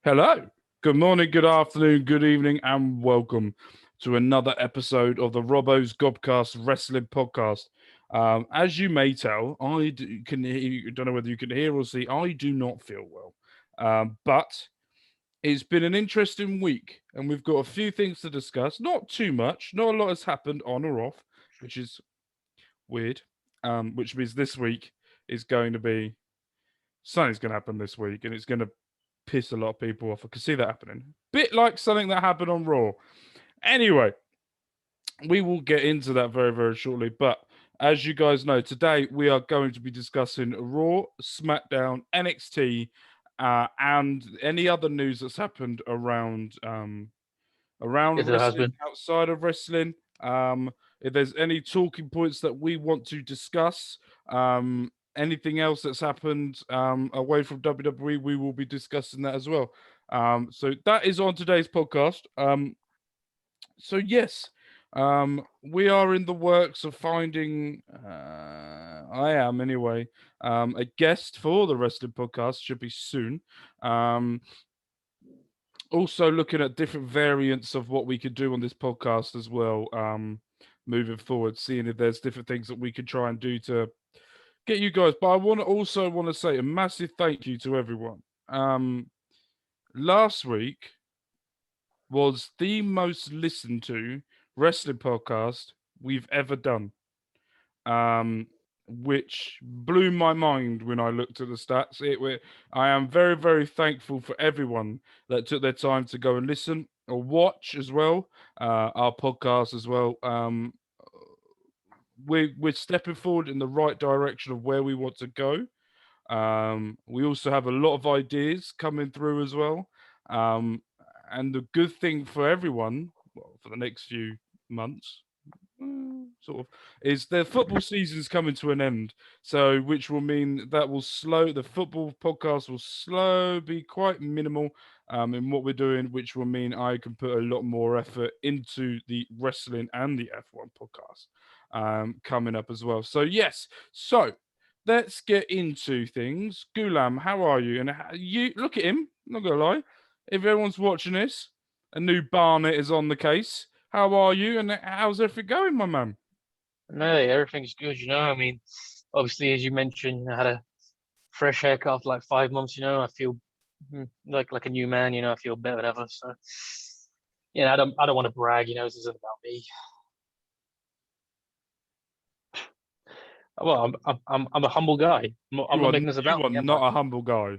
Hello, good morning, good afternoon, good evening, and welcome to another episode of the Robbo's Gobcast Wrestling Podcast. As you may tell, can hear, don't know whether you can hear or see, I do not feel well. But it's been an interesting week, and we've got a few things to discuss. Not too much, not a lot has happened on or off, which is weird. Which means this week is going to be something's going to happen this week, and it's going to piss a lot of people off. I can see that happening. Bit like something that happened on Raw. Anyway, we will get into that very, very shortly. But as you guys know, today we are going to be discussing Raw, SmackDown, NXT, and any other news that's happened around If there has wrestling, been. outside of wrestling. If there's any talking points that we want to discuss, anything else that's happened away from WWE, we will be discussing that as well. So that is on today's podcast. So yes, we are in the works of finding. I am anyway. A guest for the wrestling podcast should be soon. Also looking at different variants of what we could do on this podcast as well, moving forward, seeing if there's different things that we could try and do to get you guys. But I want to say a massive thank you to everyone. Last week was the most listened to wrestling podcast we've ever done. Which blew my mind when I looked at the stats. I am very, very thankful for everyone that took their time to go and listen or watch as well, our podcast as well. We're stepping forward in the right direction of where we want to go. We also have a lot of ideas coming through as well. Um, and the good thing for everyone, well, for the next few months, sort of, is the football season's coming to an end. So, which will mean that will slow the football podcast will be quite minimal in what we're doing, which will mean I can put a lot more effort into the wrestling and the F1 podcast coming up as well. So, yes, so let's get into things. Gulam, how are you? And you look at him, not gonna lie. If everyone's watching this, a new Barnet is on the case. How are you? And how's everything going, my man? No, everything's good, I mean, obviously, as you mentioned, I had a fresh haircut after like 5 months, I feel like a new man, I feel better than ever. So, I don't want to brag, this isn't about me. Well, I'm a humble guy. I'm You not are making this you about are me, am I? not a humble guy.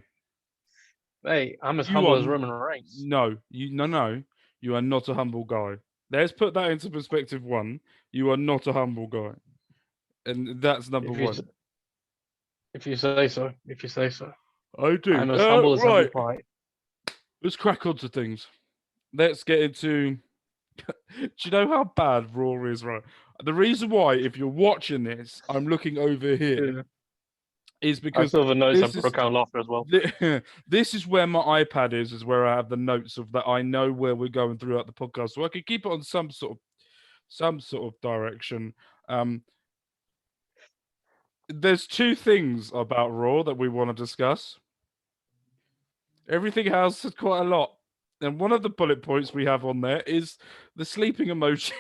Hey, I'm as You humble are as Roman Reigns. no. You are not a humble guy. Let's put that into perspective. One, you are not a humble guy, and that's number If you one. if you say so, if you say so. I do. I'm as humble as humble Right. pie. Let's crack on to things. Let's get into. Do you know how bad Raw is, right? The reason why, if you're watching this, I'm looking over here, Yeah. is I because still have a notice I this is broke out in laughter as well. this is where my iPad is where I have the notes of that. I know where we're going throughout the podcast, so I could keep it on some sort of direction. Um, there's two things about Raw that we want to discuss. Everything else is quite a lot, and one of the bullet points we have on there is the sleeping emoji.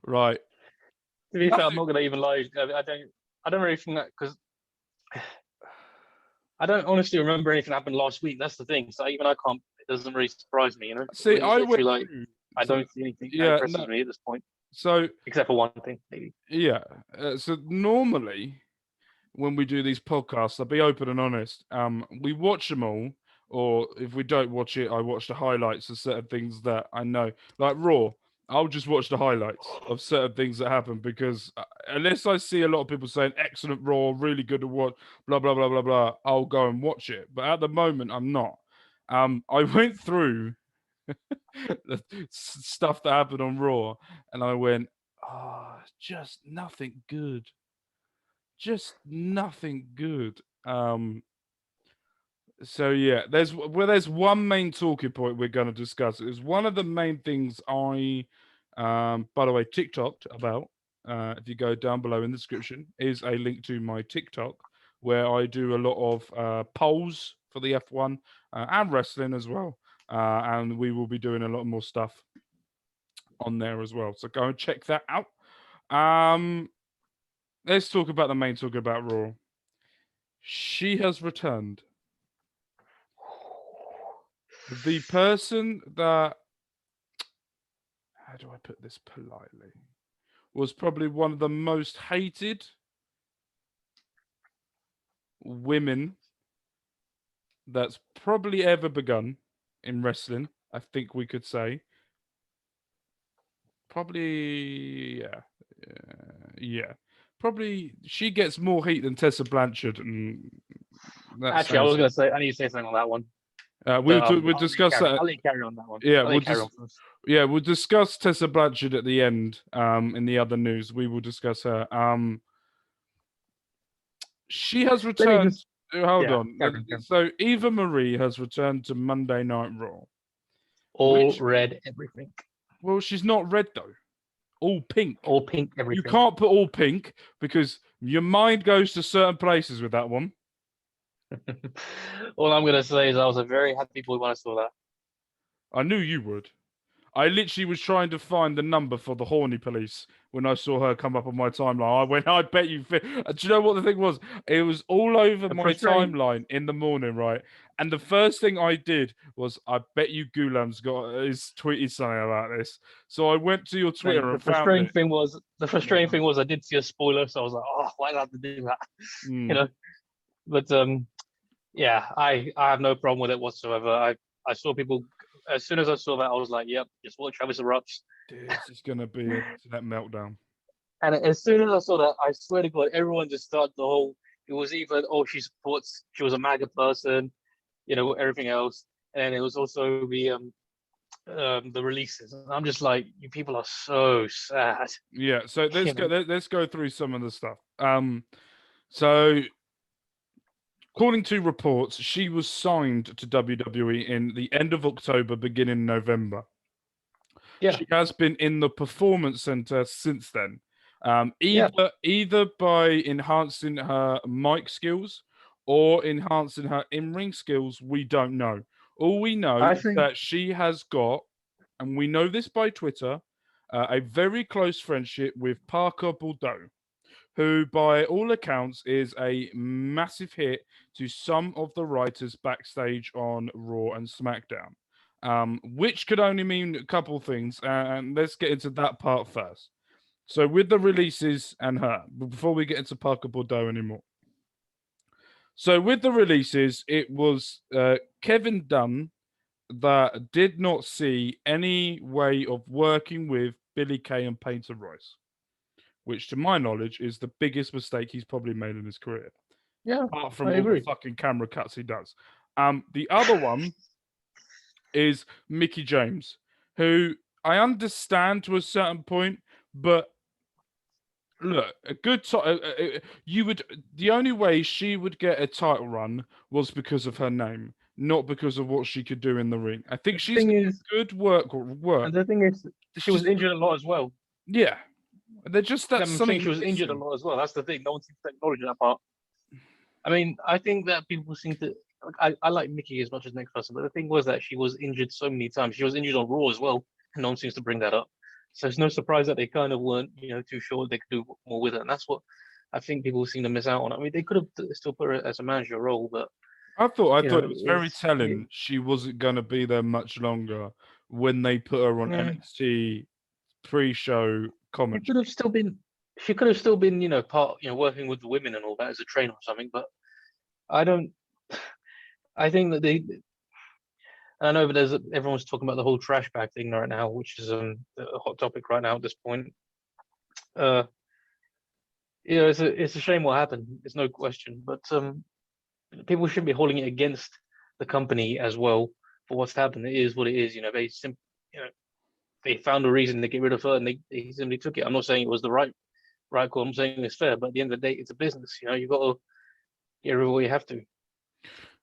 Right. To be fair, I'm Nothing. not gonna even lie. I don't really think that because I don't honestly remember anything happened last week. That's the thing. So even I can't. It doesn't really surprise me. See, It's I went literally like through. I So don't see anything that yeah, impresses no. me at this point, So except for one thing, maybe. yeah. So normally when we do these podcasts, I'll be open and honest. We watch them all, or if we don't watch it, I watch the highlights of certain things that I know. Like Raw, I'll just watch the highlights of certain things that happen because unless I see a lot of people saying excellent Raw, really good to watch, blah blah blah blah blah, I'll go and watch it. But at the moment, I'm not. I went through the stuff that happened on Raw, and I went, oh, just nothing good, just nothing good. So yeah, there's one main talking point we're going to discuss. It's one of the main things by the way, TikToked about. If you go down below in the description, is a link to my TikTok where I do a lot of polls for the F1 and wrestling as well. And we will be doing a lot more stuff on there as well. So go and check that out. Let's talk about the main talk about Raw. She has returned. The person that, how do I put this politely, was probably one of the most hated women that's probably ever begun in wrestling, I think we could say. Probably, yeah. Probably she gets more heat than Tessa Blanchard, and that Actually, I sounds. was going to say, I need to say something on that one. We'll discuss that. I'll let you carry on that one. Yeah, I'll we'll discuss Tessa Blanchard at the end. In the other news, we will discuss her. She has returned. Hold on. So Eva Marie has returned to Monday Night Raw. All red everything. Well, she's not red though. All pink. All pink everything. You can't put all pink because your mind goes to certain places with that one. All I'm going to say is I was a very happy boy when I saw that. I knew you would. I literally was trying to find the number for the horny police when I saw her come up on my timeline. I went, I bet you. Do you know what the thing was? It was all over my timeline in the morning, right? And the first thing I did was, I bet you Gulam's tweeted something about this. So I went to your Twitter and found it. The frustrating thing was I did see a spoiler, so I was like, oh, why did I have to do that? You know? But yeah, I have no problem with it whatsoever. I saw people. As soon as I saw that, I was like, yep, just watch Travis erupts. This is going to be that meltdown. And as soon as I saw that, I swear to God, everyone just started the whole, it was either, oh, she was a MAGA person, you know, everything else. And it was also the releases. And I'm just like, you people are so sad. Yeah, so let's go through some of the stuff. So according to reports, she was signed to WWE in the end of October, beginning November. Yeah. She has been in the Performance Center since then. Either by enhancing her mic skills or enhancing her in-ring skills, we don't know. All we know is that she has got, and we know this by Twitter, a very close friendship with Parker Boudreaux, who, by all accounts, is a massive hit to some of the writers backstage on Raw and SmackDown, which could only mean a couple things. And let's get into that part first. So with the releases and her, before we get into Parker Boudreaux anymore. So with the releases, it was Kevin Dunn that did not see any way of working with Billy Kay and Painter Royce, which, to my knowledge, is the biggest mistake he's probably made in his career. Yeah, apart from all the fucking camera cuts he does. The other one is Mickie James, who I understand to a certain point, but look, a good the only way she would get a title run was because of her name, not because of what she could do in the ring. I think she's good work. And the thing is, she was injured a lot as well. Yeah. They're just that something. She was injured a lot as well. That's the thing. No one seems to acknowledge that part. I mean, I think that people seem to. I like Mickie as much as next person, but the thing was that she was injured so many times. She was injured on Raw as well, and no one seems to bring that up. So it's no surprise that they kind of weren't, too sure they could do more with it, and that's what I think people seem to miss out on. I mean, they could have still put her as a manager role, but I thought it was very telling she wasn't going to be there much longer when they put her on NXT pre-show commentary. She could have still been, part, working with the women and all that as a trainer or something. But I think that I know, but everyone's talking about the whole trash bag thing right now, which is a hot topic right now at this point. It's a shame what happened. It's no question, but people shouldn't be holding it against the company as well for what's happened. It is what it is. They found a reason to get rid of her, and they simply took it. I'm not saying it was the right call. I'm saying it's fair, but at the end of the day, it's a business. You've got to get rid of what you have to.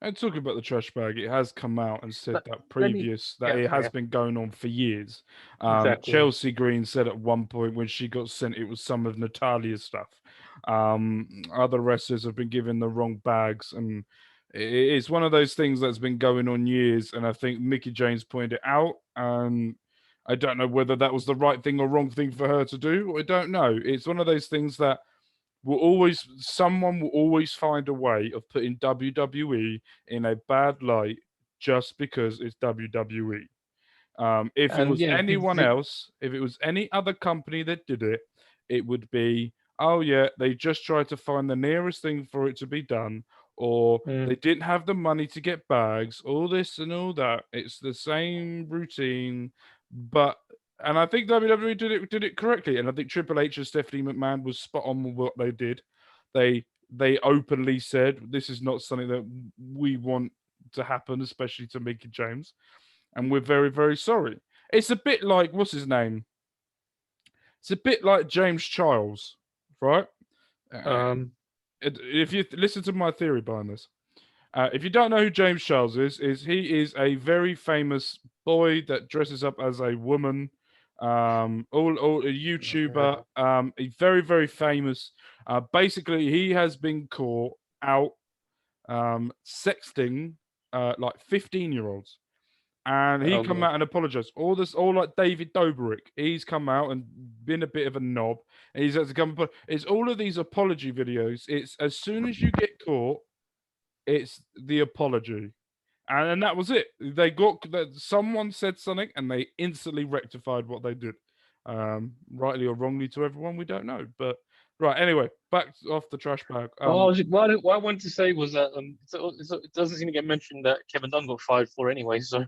And talking about the trash bag, it has come out and said it has been going on for years. Exactly. Chelsea Green said at one point when she got sent, it was some of Natalia's stuff. Other wrestlers have been given the wrong bags, and it's one of those things that's been going on years. And I think Mickey James pointed it out, and I don't know whether that was the right thing or wrong thing for her to do. I don't know. It's one of those things that someone will always find a way of putting WWE in a bad light just because it's WWE. If it And was yeah, anyone else, if it was any other company that did it, it would be, oh yeah, they just tried to find the nearest thing for it to be done, or they didn't have the money to get bags, all this and all that. It's the same routine, but and I think WWE did it correctly, and I think Triple H and Stephanie McMahon was spot on with what they did. They openly said this is not something that we want to happen, especially to Mickey James, and we're very, very sorry. It's a bit like what's his name? It's a bit like James Charles, right? um, If you listen to my theory behind this, if you don't know who James Charles is he is a very famous boy that dresses up as a woman, all a YouTuber, he's very, very famous. Basically, he has been caught out sexting like 15-year-olds. And he oh come god, out and apologized. All like David Dobrik, he's come out and been a bit of a knob. And he's had to come. It's all of these apology videos. It's as soon as you get caught, it's the apology, and that was it. They got that someone said something, and they instantly rectified what they did, rightly or wrongly to everyone. We don't know, but right. Anyway, back off the trash bag. what I wanted to say was that it doesn't seem to get mentioned that Kevin Dunn got fired for anyway, so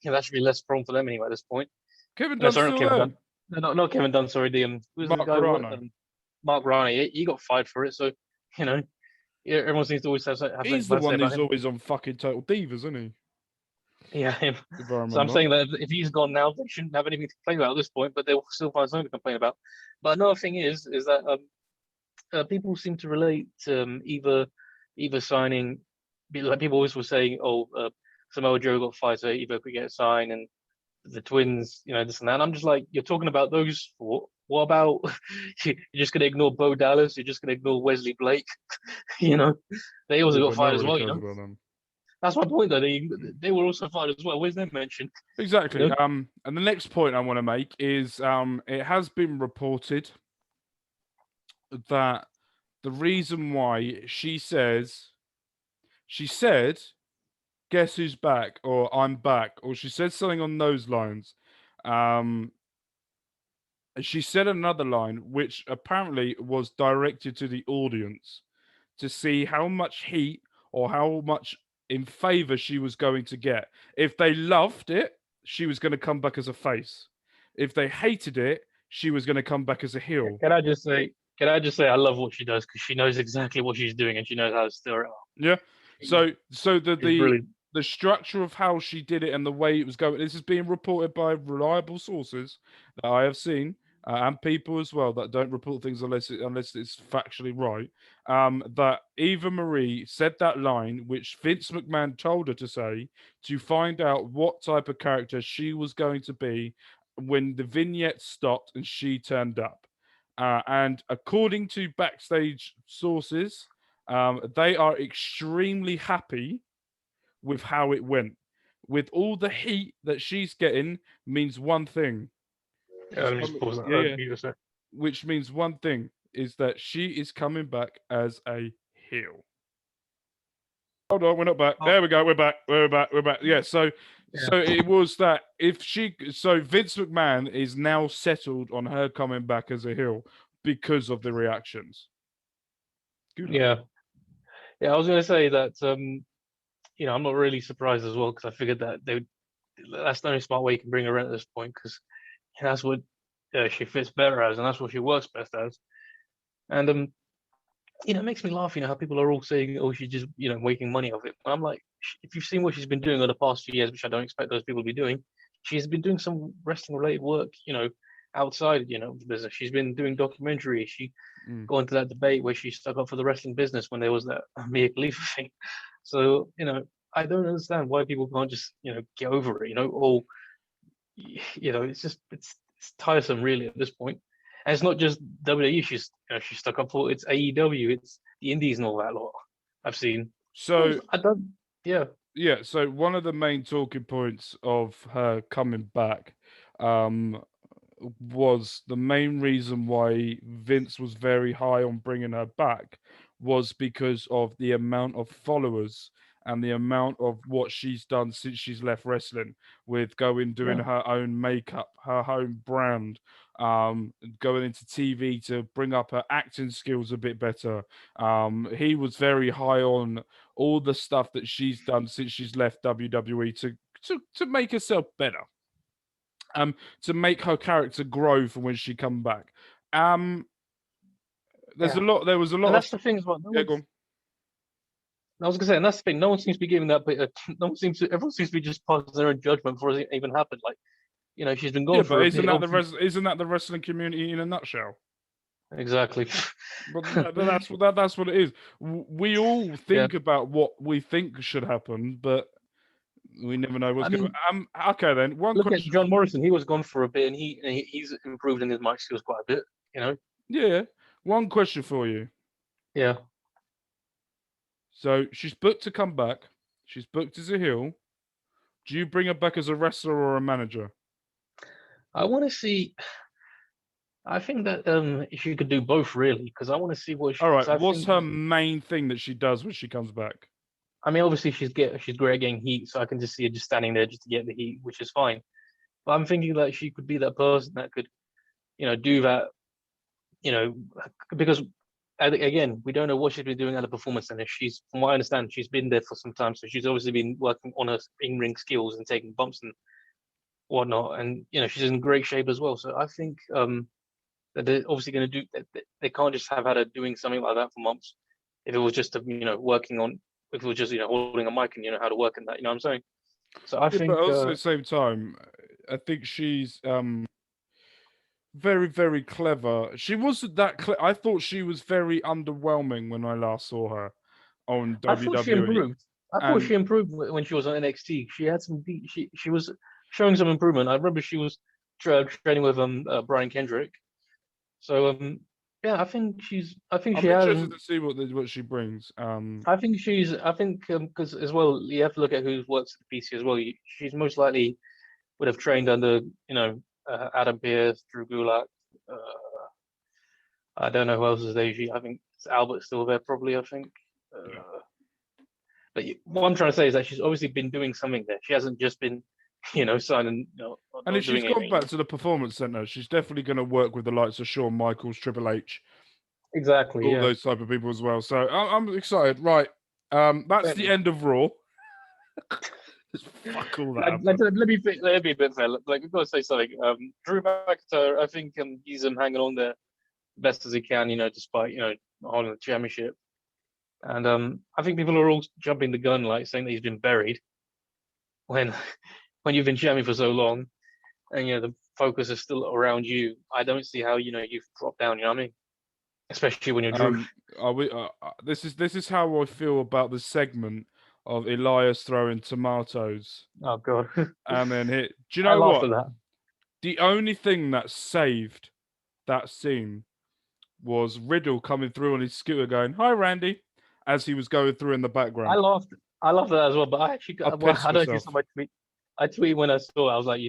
that should be less problem for them anyway at this point. Kevin No, Dunn's sorry, not still Kevin there. Dunn. No, not Kevin Dunn. Sorry, who's the Mark guy? Carano. Mark Rana. He got fired for it, so you know, yeah, everyone seems to always have something He's the bad to say one about who's him. always on fucking Total Divas, isn't he? Yeah, him. If I So I'm remember. saying that if he's gone now, they shouldn't have anything to complain about at this point, but they'll still find something to complain about. But another thing is that people seem to relate either signing, like people always were saying, oh, Samoa Joe got fired, so either could get a sign, and the twins, this and that. And I'm just like, you're talking about those four. What about you're just gonna ignore Bo Dallas? You're just gonna ignore Wesley Blake? you know, they also Yeah, got but no one fired as really well. cares about them. That's my point though. They were also fired as well. Where's them mentioned? Exactly. You know? And the next point I want to make is it has been reported that the reason why she said, guess who's back, or I'm back, or she said something on those lines. Um, she said another line which apparently was directed to the audience to see how much heat or how much in favor she was going to get. If they loved it, she was going to come back as a face. If they hated it, she was going to come back as a heel. Can I just say? Can I just say I love what she does because she knows exactly what she's doing and she knows how to stir it up. Yeah. So It's brilliant. the structure of how she did it and the way it was going. This is being reported by reliable sources that I have seen, and people as well that don't report things unless it's factually right. That Eva Marie said that line, which Vince McMahon told her to say, to find out what type of character she was going to be when the vignette stopped and she turned up. And according to backstage sources, they are extremely happy with how it went. With all the heat that she's getting, means one thing. Let me just pause that. Yeah, Mute a sec. which means one thing is that she is coming back as a heel. Hold on, we're not back. There we go. We're back. We're back. We're back. Yeah. So it was that so Vince McMahon is now settled on her coming back as a heel because of the reactions. Good. Yeah. I was going to say that I'm not really surprised as well because I figured that that's the only smart way you can bring her in at this point because that's what she fits better as and that's what she works best as. And it makes me laugh. How people are all saying, "Oh, she's just making money off it." And I'm like, if you've seen what she's been doing over the past few years, which I don't expect those people to be doing, she's been doing some wrestling related work. Outside the business, she's been doing documentaries. She got into that debate where she stuck up for the wrestling business when there was that Mia Khalifa thing. So I don't understand why people can't just get over it. Or it's just it's tiresome really at this point. And it's not just WWE. She's stuck up for. It's AEW. It's the Indies and all that lot. I've seen. So I don't. Yeah. yeah, so one of the main talking points of her coming back was the main reason why Vince was very high on bringing her back was because of the amount of followers and the amount of what she's done since she's left wrestling with doing Yeah. her own makeup, her own brand, going into TV to bring up her acting skills a bit better. He was very high on all the stuff that she's done since she's left WWE to make herself better, to make her character grow for when she come back. There's a Yeah. lot. There was a lot And of. that's the thing as well. No Yeah, go one's. on. I was gonna say, and that's the thing. No one seems to be giving that. But no one seems to. Everyone seems to be just passing their own judgment before it even happened. Like, she's been Yeah, gone but for a bit. isn't that the wrestling community in a nutshell? Exactly. But that's what it is. We all Yeah. think about what we think should happen, but we never know what's I going mean, to. Okay, then one look at question. John Morrison. He was gone for a bit, and he's improved in his mic skills quite a bit. Yeah, one question for you. Yeah. So she's booked to come back. She's booked as a heel. Do you bring her back as a wrestler or a manager? I want to see. I think that she could do both really, because I want to see what. All right. I What's think. her main thing that she does when she comes back? I mean, obviously she's great at getting heat, so I can just see her just standing there just to get the heat, which is fine. But I'm thinking that she could be that person that could, do that. Because again, we don't know what she's been doing at the performance center. From what I understand, she's been there for some time, so she's obviously been working on her in-ring skills and taking bumps and whatnot. And she's in great shape as well. So I think that they're obviously going to do. They can't just have had her doing something like that for months. If it was just working on, if it was just holding a mic and how to work in that, you know what I'm saying? So I Yeah, think but also at the same time, I think she's very, very clever. She wasn't that I thought she was very underwhelming when I last saw her on I thought she WWE. improved. I thought And she improved when she was on NXT. She had some. She was showing some improvement. I remember she was training with Brian Kendrick. So yeah, I think she's. I think I'm she has. interested to see what she brings. I think she's. I think because as well, you have to look at who works at the PC as well. She's most likely would have trained under Adam Pearce, Drew Gulak. Uh, I don't know who else is there. I think Albert's still there probably. I think. Yeah. But what I'm trying to say is that she's obviously been doing something there. She hasn't just been, signing, And if she's doing gone anything. back to the performance center, she's definitely going to work with the likes of Shawn Michaels, Triple H, Exactly, all yeah. those type of people as well. So I'm excited. Right, that's the end of Raw. Just fuck all that. Let me be a bit fair. Like we've got to say something. Drew McIntyre, I think he's hanging on there best as he can. Despite holding the championship. And I think people are all jumping the gun, like saying that he's been buried. When you've been champion for so long, and the focus is still around you, I don't see how you've dropped down. You know what I mean? Especially when you're Drew. This is how I feel about the segment of Elias throwing tomatoes Oh god. and then hit. Do you I know laughed what? at that. The only thing that saved that scene was Riddle coming through on his scooter going, "Hi, Randy," as he was going through in the background. I laughed at that as well, but I actually I I pissed don't know if you myself. saw my tweet. I tweeted when I saw it, I was like,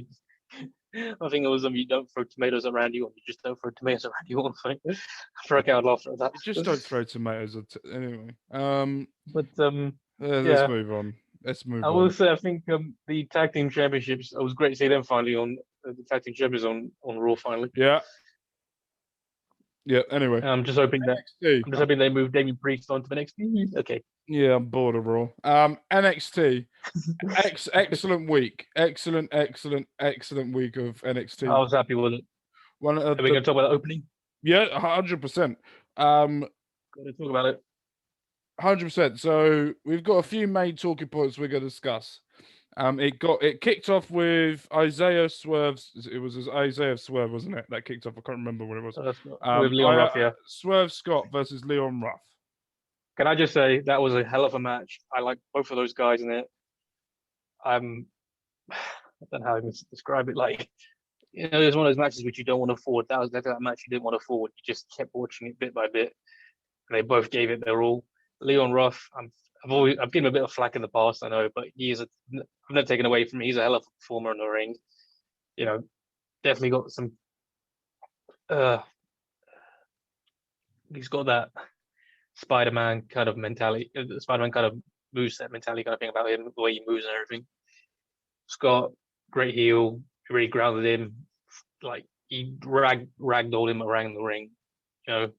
I think it was you don't throw tomatoes at Randy Orton, you just don't throw tomatoes at Randy Orton. I broke out laughter at that. You just don't throw tomatoes at anyway. But Let's move on. Let's move I on. will say I think the tag team championships. It was great to see them finally on the tag team champions on Raw finally. Yeah. Yeah. Anyway, I'm just hoping NXT. they move Damien Priest onto the NXT. Okay. Yeah, I'm bored of Raw. NXT. Excellent week. Excellent week of NXT. I was happy with it. One Are we going to talk about the opening? Yeah, 100%. Got to talk about it. 100%. So we've got a few main talking points we're going to discuss. It kicked off with Isaiah Swerve's. It was Isaiah Swerve, wasn't it? That kicked off. I can't remember what it was. With Leon Ruff, yeah. Swerve Scott versus Leon Ruff. Can I just say that was a hell of a match? I like both of those guys in it. I don't know how to describe it. Like there's one of those matches which you don't want to forward. That was that match you didn't want to forward. You just kept watching it bit by bit. And they both gave it their all. Leon Ruff, I've given him a bit of flack in the past, I know, but I've never taken away from him. He's a hell of a performer in the ring. Definitely got some. He's got that Spider-Man kind of mentality, Spider-Man kind of moveset mentality kind of thing about him, the way he moves and everything. Scott, great heel, really grounded him. Like he ragdolled him around the ring. I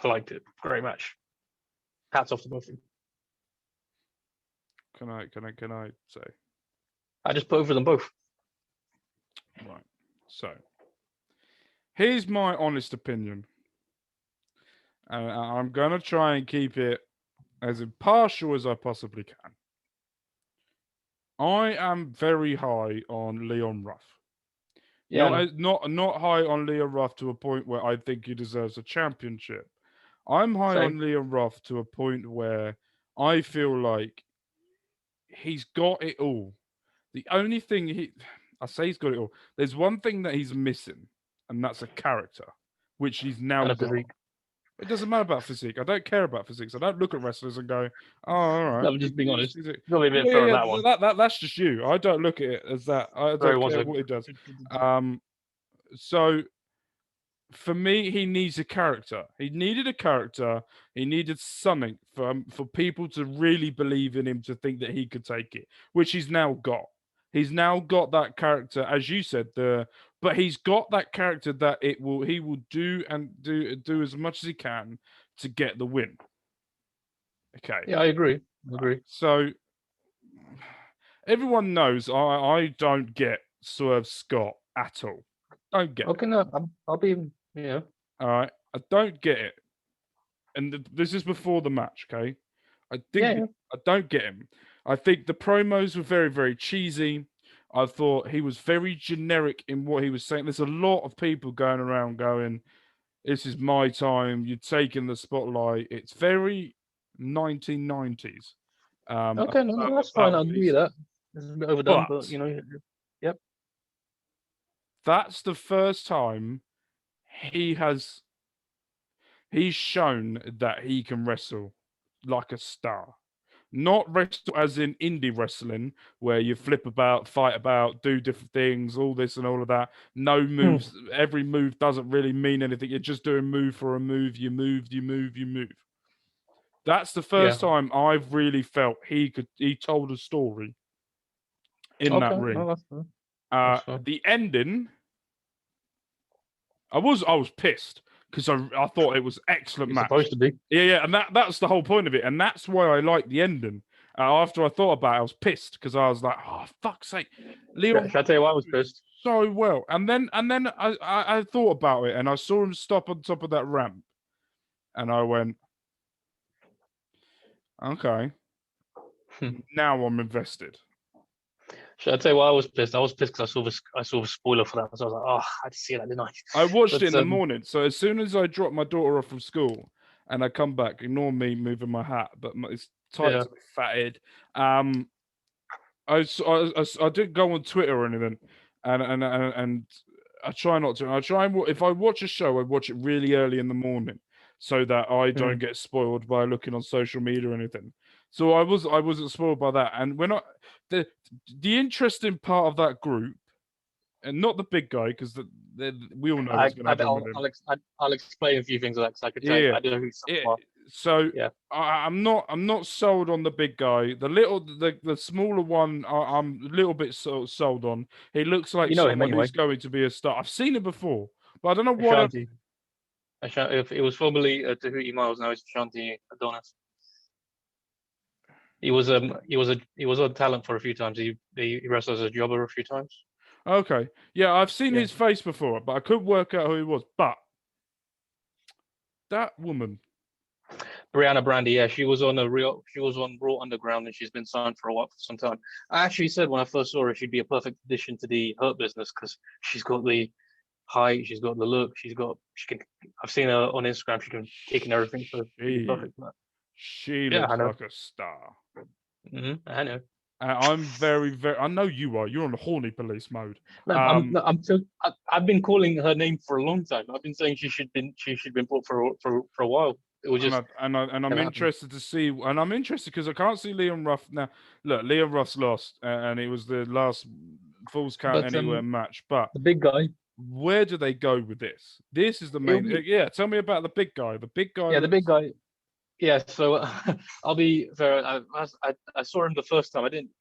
liked it. Great match. Hats off to both of them. Can I say? I just put over them both. Right. So, here's my honest opinion. I'm going to try and keep it as impartial as I possibly can. I am very high on Leon Ruff. Yeah. Not high on Leon Ruff to a point where I think he deserves a championship. I'm high on Leon Ruff to a point where I feel like he's got it all. The only thing I say he's got it all. There's one thing that he's missing, and that's a character, which he's now got. Physique. It doesn't matter about physique. I don't care about physique. I don't look at wrestlers and go, "Oh, all right." No, I'm just being honest. Got a bit fair on that one. That's just you. I don't look at it as that. I don't care what he does. So for me, he needs a character. He needed a character. He needed something for people to really believe in him, to think that he could take it, which he's now got. He's now got that character, as you said, but he's got that character that he will do as much as he can to get the win. Okay. Yeah, I agree. So everyone knows I don't get Swerve Scott at all. Don't get it. Okay, no, I'll be, All right. I don't get it. And this is before the match, okay? I don't get him. I think the promos were very, very cheesy. I thought he was very generic in what he was saying. There's a lot of people going around going, "This is my time. You're taking the spotlight." It's very 1990s. Okay, no, that's fine. I'll give you that. It's a bit overdone, but yep. That's the first time he's shown that he can wrestle like a star. Not wrestle as in indie wrestling, where you flip about, fight about, do different things, all this and all of that. No moves. Every move doesn't really mean anything. You're just doing move for a move. You move. That's the first time I've really felt he told a story in that ring. The ending, I was pissed, because I thought it was excellent match. Supposed to be. Yeah, and that's the whole point of it, and that's why I like the ending. After I thought about it, I was pissed, because I was like, "Oh, fuck's sake, Leon!" Should I tell you why I was pissed? So well, and then I thought about it, and I saw him stop on top of that ramp, and I went, "Okay, now I'm invested." Should I tell you why I was pissed? I was pissed because I saw the spoiler for that. So I was like, "Oh, I had to see that, didn't I?" I watched it in the morning. So as soon as I dropped my daughter off from school and I come back, ignore me moving my hat, but it's tight to my fat head. I didn't go on Twitter or anything, and I try not to. If I watch a show, I watch it really early in the morning, so that I don't get spoiled by looking on social media or anything. So I wasn't spoiled by that. And when the interesting part of that group, and not the big guy, because we all know what's going to happen with him. I'll explain a few things of that, because I could tell you, I do know who some are. So I'm not sold on the big guy. The smaller one, I'm a little bit sold on. He looks like someone who's going to be a star. I've seen it before, but I don't know what. If it was formerly Tahuti Miles, now it's Shanti Adonis. He was on talent for a few times. He wrestled as a jobber a few times. Okay, yeah, I've seen his face before, but I couldn't work out who he was. But that woman, Brianna Brandy, she was on Raw Underground, and she's been signed for some time. I actually said when I first saw her, she'd be a perfect addition to the Hurt Business, because she's got the height, she's got the look, I've seen her on Instagram. She can kick and everything. So she looks like a star. I know. I'm very, very. I know you are. You're on horny police mode. No, I've been calling her name for a long time. I've been saying she should been brought for a while. It was just And I'm never happened. interested to see, and I'm interested because I can't see Liam Ruff now. Look, Liam Ruff's lost, and it was the last Falls Count But Anywhere match. But the big guy, where do they go with this? This is the it'll main. be, Yeah, tell me about the big guy. The big guy. yeah, the big guy. Yeah, so I'll be fair. I saw him the first time. I didn't.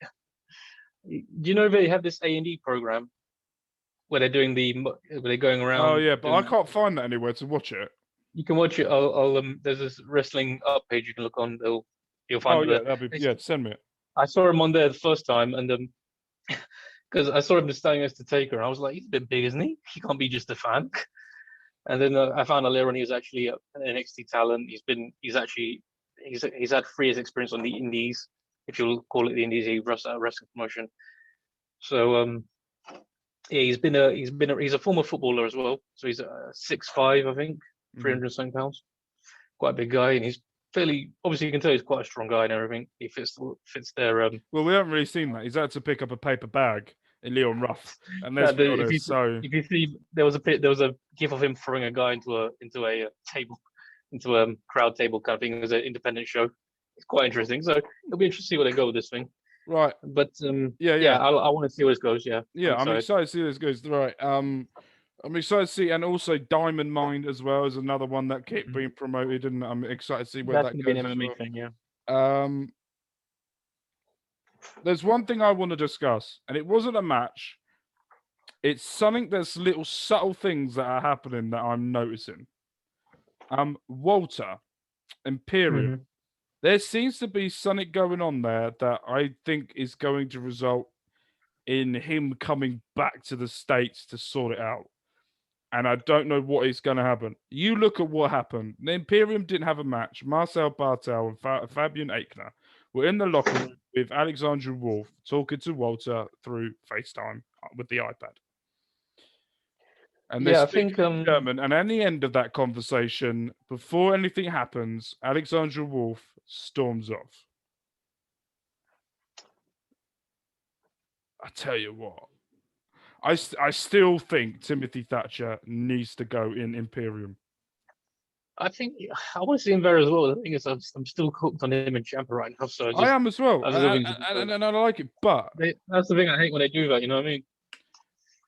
Do you know they have this A&E program where they're doing where they're going around? Oh yeah, but I doing, can't find that anywhere to watch it. you can watch it. I'll there's this wrestling up page you can look on. You'll find Oh it yeah, there. that'd be send me it. I saw him on there the first time, and because I saw him just standing next to Taker, and I was like, he's a bit big, isn't he? He can't be just a fan. And then I found out later on he was actually an NXT talent. He's had 3 years experience on the Indies, if you'll call it the Indies. He runs a wrestling promotion. So yeah, he's a former footballer as well. So he's 6'5", I think, 300 something pounds. Quite a big guy, and he's fairly obviously you can tell he's quite a strong guy and everything. He fits their Well, we haven't really seen that. He's had to pick up a paper bag in Leon Ruff, and let's be honest. if you see there was a gif of him throwing a guy into a table, into a crowd table kind of thing. It was an independent show. It's quite interesting. So it'll be interesting to see where they go with this thing. Right. But yeah, I want to see where this goes. Yeah. Yeah, I'm excited to see where this goes. Right. I'm excited to see, and also Diamond Mind as well is another one that kept being promoted, and I'm excited to see where that goes. That's going to be an MMA thing, yeah. There's one thing I want to discuss, and it wasn't a match. It's something that's little subtle things that are happening that I'm noticing. Walter, Imperium. There seems to be something going on there that I think is going to result in him coming back to the States to sort it out. And I don't know what is going to happen. You look at what happened. The Imperium didn't have a match. Marcel Bartel and Fabian Aichner were in the locker room with Alexandra Wolf talking to Walter through FaceTime with the iPad. And I think German. And at the end of that conversation, before anything happens, Alexandra Wolf storms off. I tell you what, I still think Timothy Thatcher needs to go in Imperium. I think I want to see him there as well. The thing is, I'm still hooked on him and Ciampa right now. So I am as well, and I like it. But that's the thing I hate when they do that. You know what I mean?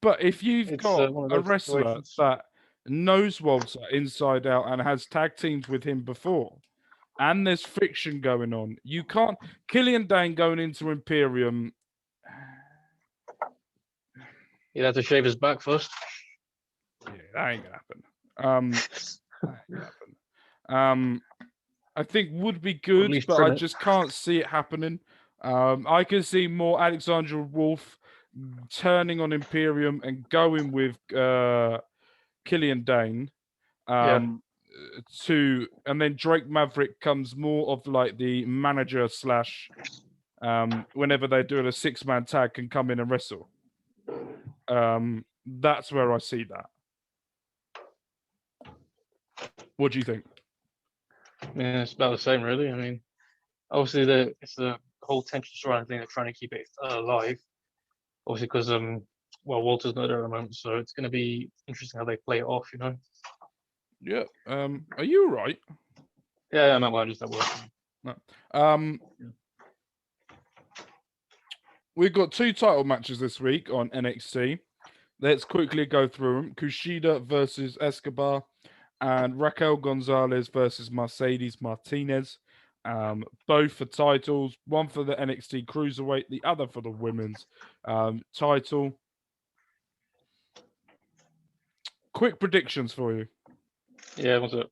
But if you've got a wrestler that knows Walter inside out and has tag teams with him before, and there's friction going on, you can't. Killian Dane going into Imperium. He'd have to shave his back first. Yeah, that ain't gonna happen. I think would be good, but I just can't see it happening. I can see more Alexandra Wolf turning on Imperium and going with Killian Dane. And then Drake Maverick comes more of like the manager / whenever they're doing a 6-man tag can come in and wrestle. That's where I see that. What do you think? Yeah, it's about the same, really. I mean, obviously it's the whole tension surrounding thing. They're trying to keep it alive. Obviously, because Walter's not there at the moment, so it's going to be interesting how they play it off. You know. Yeah. Are you all right? Yeah, I'm not just at work. No. We've got 2 title matches this week on NXT. Let's quickly go through them. Kushida versus Escobar and Raquel Gonzalez versus Mercedes Martinez. Both for titles. One for the NXT Cruiserweight, the other for the women's title. Quick predictions for you. Yeah, what's up?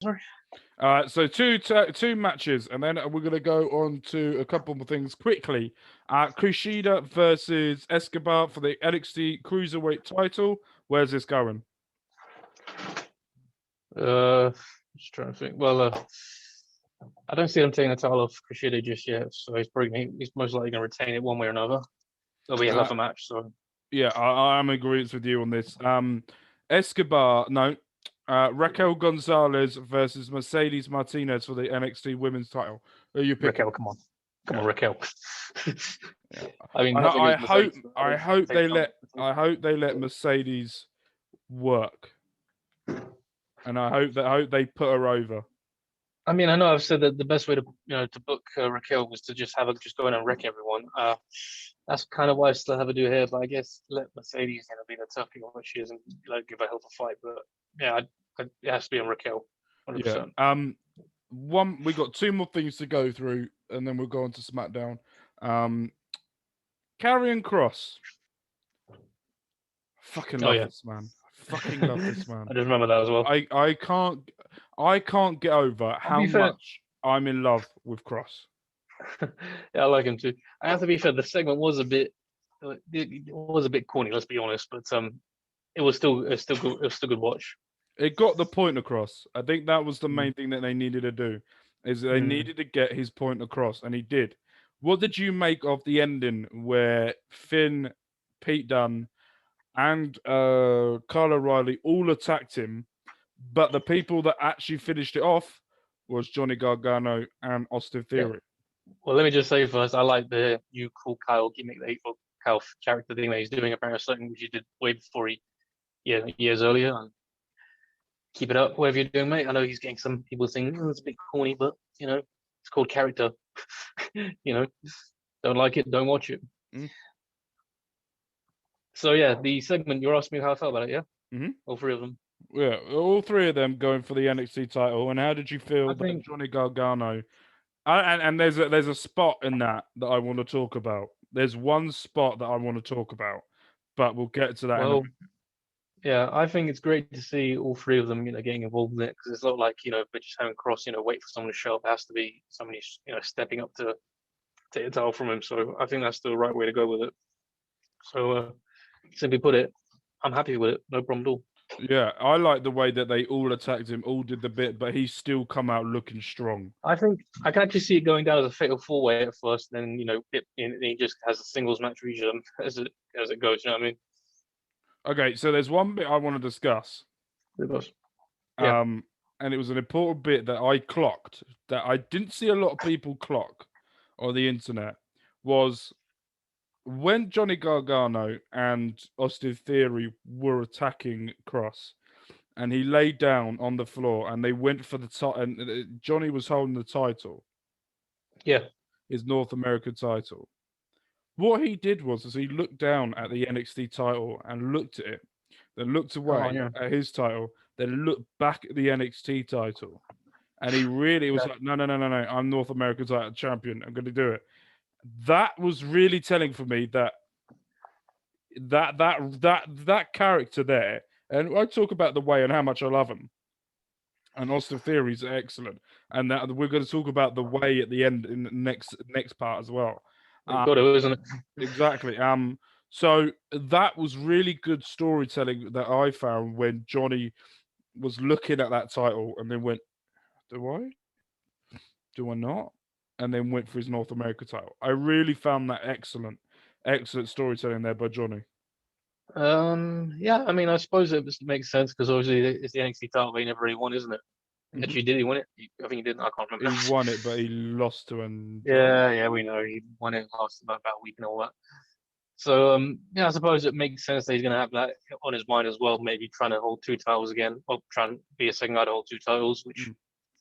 Sorry. So two matches, and then we're going to go on to a couple more things quickly. Kushida versus Escobar for the NXT Cruiserweight title. Where's this going? Just trying to think. Well, I don't see him taking the title off Kushida just yet, so he's most likely going to retain it one way or another. It'll be a hell of a match. So yeah, I'm in agreement with you on this. Escobar, no. Raquel Gonzalez versus Mercedes Martinez for the NXT Women's title. Who are you picking? Raquel, come on, Raquel. Yeah. I mean, And nothing I is hope, Mercedes. I hope they let Mercedes work, and I hope they put her over. I mean, I know I've said that the best way to book Raquel was to just have her just go in and wreck everyone. That's kind of why I still have her do here, but I guess let Mercedes be the toughie on what she is and give her help a fight. But yeah, it has to be on Raquel, Yeah. 100%. We got two more things to go through, and then we'll go on to SmackDown. Karrion Kross. Fucking Oh love yeah, this man. Fucking love this man. I just remember that as well. I can't get over I'll how be fair. much I'm in love with Kross. Yeah, I like him too. I have to be fair. The segment was it was a bit corny. Let's be honest, but it was still good. It was still good watch. It got the point across. I think that was the Mm. main thing that they needed to do, is they Mm. needed to get his point across, and he did. What did you make of the ending where Finn, Pete Dunne, and Kyle O'Reilly all attacked him, but the people that actually finished it off was Johnny Gargano and Austin Yeah. Theory? Well, let me just say first, I like the you call Kyle gimmick that Kyle character thing that he's doing. Apparently, something which he did way before years earlier. And keep it up, whatever you're doing, mate. I know he's getting some people saying it's a bit corny, but it's called character. Don't like it, don't watch it. Mm. So yeah, the segment you're asking me how I felt about it, yeah? Mm-hmm. All three of them. Yeah, all three of them going for the NXT title. And how did you feel I that think Johnny Gargano? And there's a spot in that I want to talk about. There's one spot that I want to talk about, but we'll get to that in a minute. Yeah, I think it's great to see all three of them, getting involved in it because it's not like but just having Kross, wait for someone to show up. It has to be somebody, stepping up to take the title from him. So I think that's the right way to go with it. So simply put it, I'm happy with it. No problem at all. Yeah, I like the way that they all attacked him, all did the bit, but he's still come out looking strong. I think I can actually see it going down as a fatal four-way at first, then he just has a singles match region as it goes. You know what I mean? Okay, so there's one bit I want to discuss. It does. Yeah. And it was an important bit that I clocked that I didn't see a lot of people clock on the internet was when Johnny Gargano and Austin Theory were attacking Kross, and he laid down on the floor, and they went for the title, and Johnny was holding the title. Yeah. His North American title. What he did was he looked down at the NXT title and looked at it, then looked away at his title, then looked back at the NXT title. And he really was like, no, I'm North American title champion. I'm going to do it. That was really telling for me that character there, and I talk about the way and how much I love him. And Austin Theory's excellent, and that we're going to talk about the way at the end in the next part as well. Got it, isn't it? Exactly. So that was really good storytelling that I found when Johnny was looking at that title and then went, "Do I? Do I not?" And then went for his North America title. I really found that excellent storytelling there by Johnny. Yeah, I mean, I suppose it makes sense because obviously it's the NXT title he never really won, isn't it? Mm-hmm. Actually, did he win it? I think he didn't. I can't remember. He won it, but he lost to him. Yeah, we know he won it last about a week and all that. So yeah, I suppose it makes sense that he's going to have that on his mind as well. Maybe trying to hold two titles again, or trying to be a second guy to hold two titles, which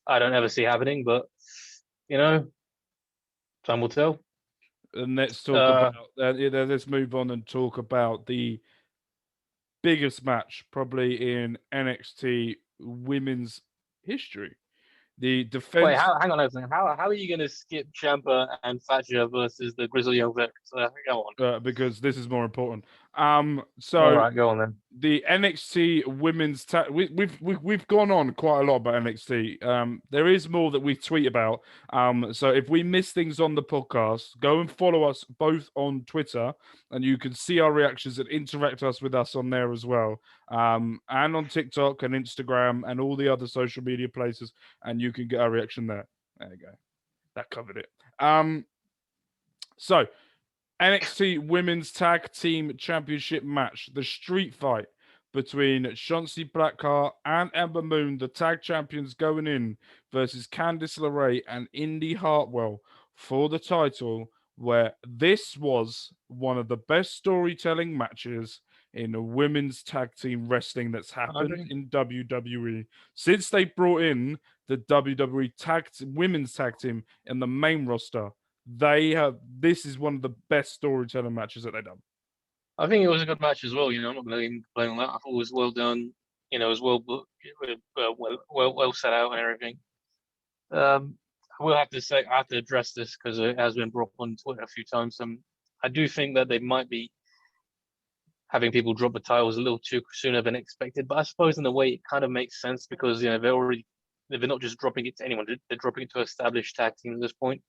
I don't ever see happening. But time will tell. And let's talk about let's move on and talk about the biggest match probably in NXT women's history. The defense. Wait, hang on a second. How are you going to skip Ciampa and Thatcher versus the Grizzly Young Vets? Go on. Because this is more important. So all right, go on then. The NXT women's we've gone on quite a lot about NXT. There is more that we tweet about. So if we miss things on the podcast, go and follow us both on Twitter, and you can see our reactions and interact with us on there as well. And on TikTok and Instagram and all the other social media places, and you can get our reaction there. There you go. That covered it. So NXT Women's Tag Team Championship match, the Street Fight between Shotzi Blackheart and Ember Moon, the tag champions, going in versus Candice LeRae and Indy Hartwell for the title, where this was one of the best storytelling matches in a women's tag team wrestling that's happened in WWE since they brought in the WWE women's tag team in the main roster. This is one of the best storytelling matches that they've done. I think it was a good match as well. I'm not going to even complain on that. I thought it was well done. It was well booked, well set out and everything. I will have to say, I have to address this because it has been brought up on Twitter a few times. I do think that they might be having people drop the titles a little too sooner than expected, but I suppose in a way it kind of makes sense because they're not just dropping it to anyone; they're dropping it to established tag teams at this point.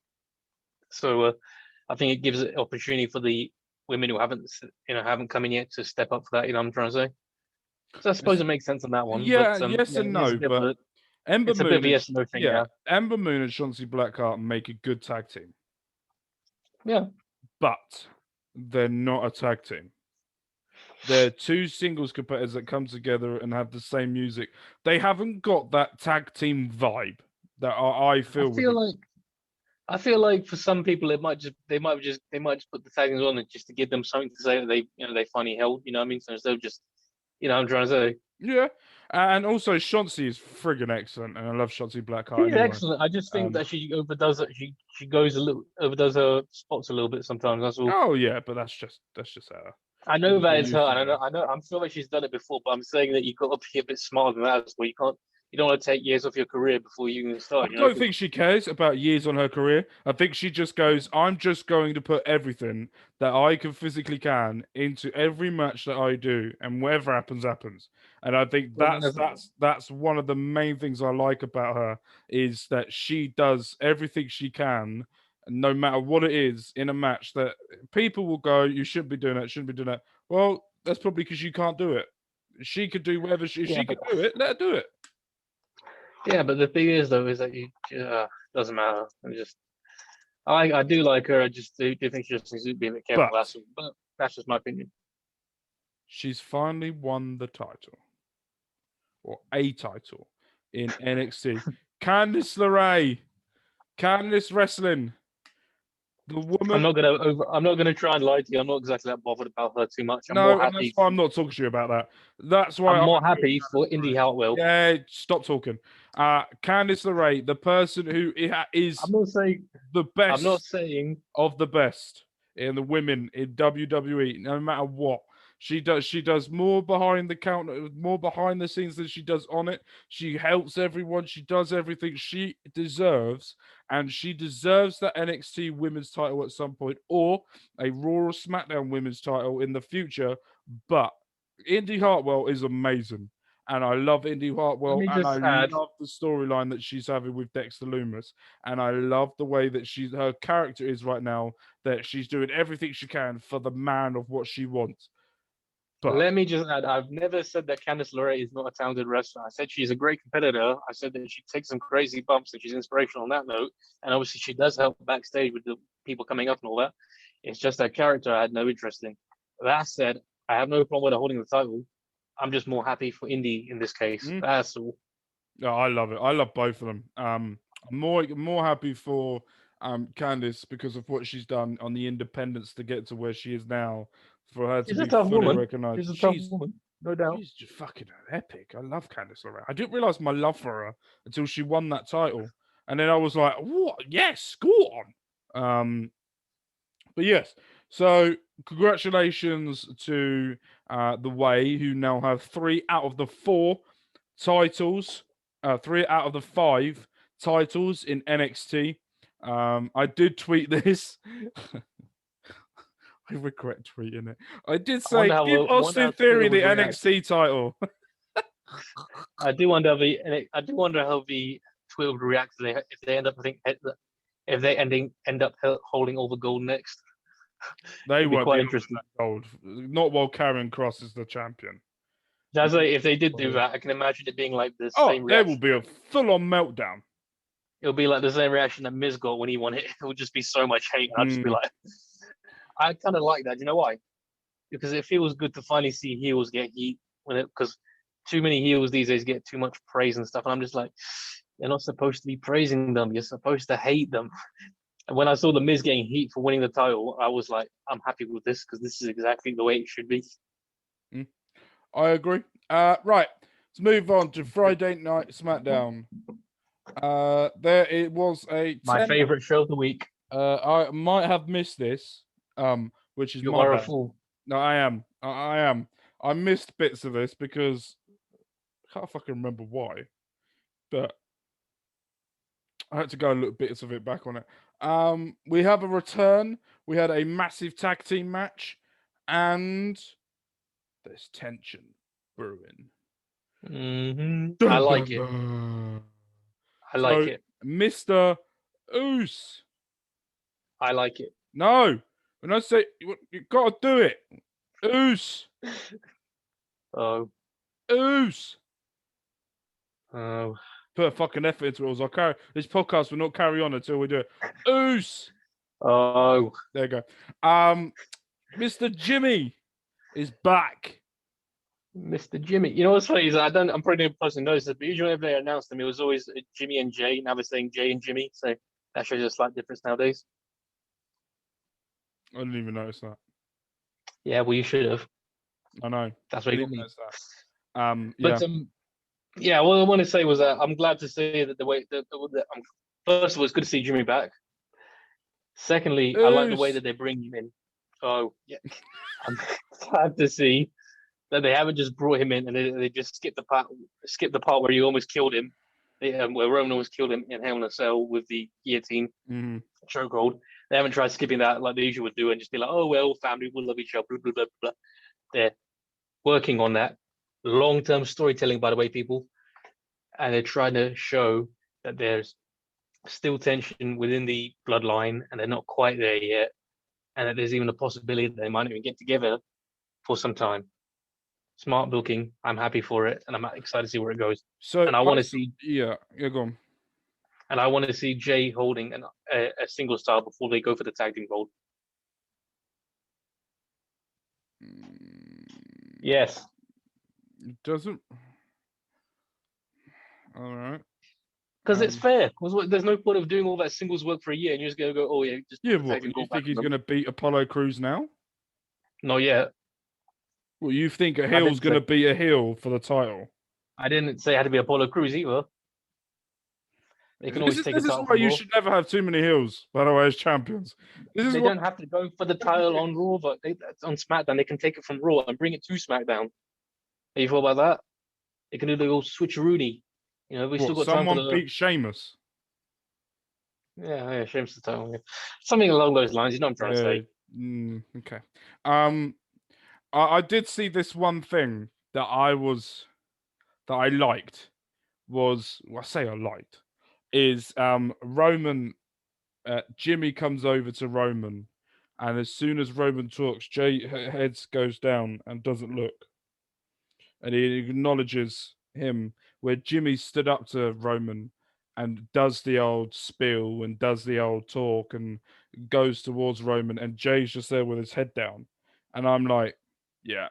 So I think it gives an opportunity for the women who haven't come in yet to step up for that. I'm trying to say. So I suppose it makes sense on that one. Yeah, but, yes and no, but Ember it's a bit of a yes and no thing. Yeah, Ember Moon and Shotzi Blackheart make a good tag team. Yeah, but they're not a tag team. They're two singles competitors that come together and have the same music. They haven't got that tag team vibe that I feel. I feel like for some people they might just put the taggings on it just to give them something to say that they finally held. You know what I mean? So instead of just I'm trying to say. Yeah, and also Shotzi is friggin' excellent, and I love Shotzi Blackheart. She's excellent. I just think that she overdoes it. She goes overdoes her spots a little bit sometimes. That's all. Oh yeah, but that's just her. I know that it's her, and I know. I'm sure that she's done it before, but I'm saying that you've got to be a bit smarter than that. Where you don't want to take years off your career before you can start. I don't think she cares about years on her career. I think she just goes, I'm just going to put everything that I can physically can into every match that I do, and whatever happens, happens. And I think that's one of the main things I like about her is that she does everything she can, no matter what it is in a match that people will go, you shouldn't be doing that, shouldn't be doing that. Well, that's probably because you can't do it. She could do whatever she could do it. Let her do it. Yeah, but the thing is, though, is that doesn't matter. I do like her. I just do think she just needs to be a bit careful. But that's just my opinion. She's finally won the title, or a title, in NXT. Candice LeRae, Candice Wrestling. The woman. I'm not gonna try and lie to you. I'm not exactly that bothered about her too much. That's why I'm not talking to you about that. That's why I'm more happy for Indy Hartwell. Yeah, stop talking. Candice LeRae, the person who is I'm not saying the best. I'm not saying of the best in the women in WWE, no matter what. She does more behind the counter, more behind the scenes than she does on it. She helps everyone. She does everything she deserves, and she deserves that NXT women's title at some point, or a Raw or SmackDown women's title in the future. But Indy Hartwell is amazing, and I love Indy Hartwell, and I love the storyline that she's having with Dexter Lumis, and I love the way that her character is right now. That she's doing everything she can for the man of what she wants. But let me just add, I've never said that Candice LeRae is not a talented wrestler. I said she's a great competitor. I said that she takes some crazy bumps and she's inspirational on that note. And obviously she does help backstage with the people coming up and all that. It's just that character I had no interest in. That said, I have no problem with her holding the title. I'm just more happy for Indy in this case. That's all. No, I love it. I love both of them. I'm more happy for Candice because of what she's done on the independence to get to where she is now. For her to be fully recognized. She's a tough woman, no doubt. She's just fucking epic. I love Candice LeRae. I didn't realize my love for her until she won that title, and then I was like, "What? Yes, go on." But yes. So congratulations to the Way, who now have 3 out of the 4 titles, 3 out of the 5 titles in NXT. I did tweet this. I regret tweeting it. I did say, give Austin Theory the NXT title. I do wonder how the Twitter would react if they end up end up holding all the gold next. They won't be interesting. Gold, not while Karen Kross is the champion. That's like, if they did do that, I can imagine it being like the same reaction. There will be a full-on meltdown. It'll be like the same reaction that Miz got when he won it. It would just be so much hate. I'd just be like. I kind of like that. Do you know why? Because it feels good to finally see heels get heat because too many heels these days get too much praise and stuff, and I'm just like, you're not supposed to be praising them. You're supposed to hate them. And when I saw the Miz getting heat for winning the title, I was like, I'm happy with this because this is exactly the way it should be. I agree. Right, let's move on to Friday Night Smackdown. There it was My favorite show of the week. I might have missed this, which is You my are a bad. fool. No, I am. I am. I missed bits of this because I can't fucking remember why, but I had to go and look bits of it back on it. We have a return. We had a massive tag team match, and there's tension brewing. I like it. I like it. Mr. Oos. I like it. No, when I say you got to do it, Oos. Oh. Oos. Oh. Put a fucking effort into it. This podcast will not carry on until we do it. Oos. Oh. There you go. Mr. Jimmy is back. Mr. Jimmy. You know what's funny is I'm probably the person who knows this, but usually whenever they announced them, it was always Jimmy and Jay. Now they're saying Jay and Jimmy, so that shows a slight difference nowadays. I didn't even notice that. Yeah, well, you should have. I know. That's what you got me. Yeah. But yeah, what I want to say was that I'm glad to see that the way that first of all, it's good to see Jimmy back. Secondly, I like the way that they bring him in. Oh, yeah. I'm glad to see that they haven't just brought him in and they just skipped the part where you almost killed him, where Roman almost killed him in Hell in a Cell with the guillotine chokehold. They haven't tried skipping that like they usually would do and just be like, oh, well, family will love each other, blah, blah, blah, blah. They're working on that. Long-term storytelling, by the way, people. And they're trying to show that there's still tension within the bloodline and they're not quite there yet. And that there's even a possibility that they might not even get together for some time. Smart booking. I'm happy for it. And I'm excited to see where it goes. So, and I want to see... Yeah, go on. And I want to see Jay holding a single star before they go for the tag team gold. Yes. It doesn't. All right. Because it's fair. Because there's no point of doing all that singles work for a year and you're just going to go, oh, yeah, just. Yeah, what? You think he's going to beat Apollo Crews now? Not yet. Well, you think a heel's going to beat a heel for the title? I didn't say it had to be Apollo Crews either. They can always take a title. This is why you should never have too many heels, by the way, as champions. They don't have to go for the title on Raw, but on SmackDown, they can take it from Raw and bring it to SmackDown. Have you thought about that? They can do the old switcheroony. You know, we still got time for someone beat Sheamus. Yeah, Sheamus the title. Yeah. Something along those lines. You know what I'm trying to say. Okay. I did see this one thing that I liked was, well, I say I liked, is Roman, Jimmy comes over to Roman, and as soon as Roman talks, Jay heads goes down and doesn't look, and he acknowledges him, where Jimmy stood up to Roman and does the old spiel and does the old talk and goes towards Roman, and Jay's just there with his head down, and I'm like, yeah,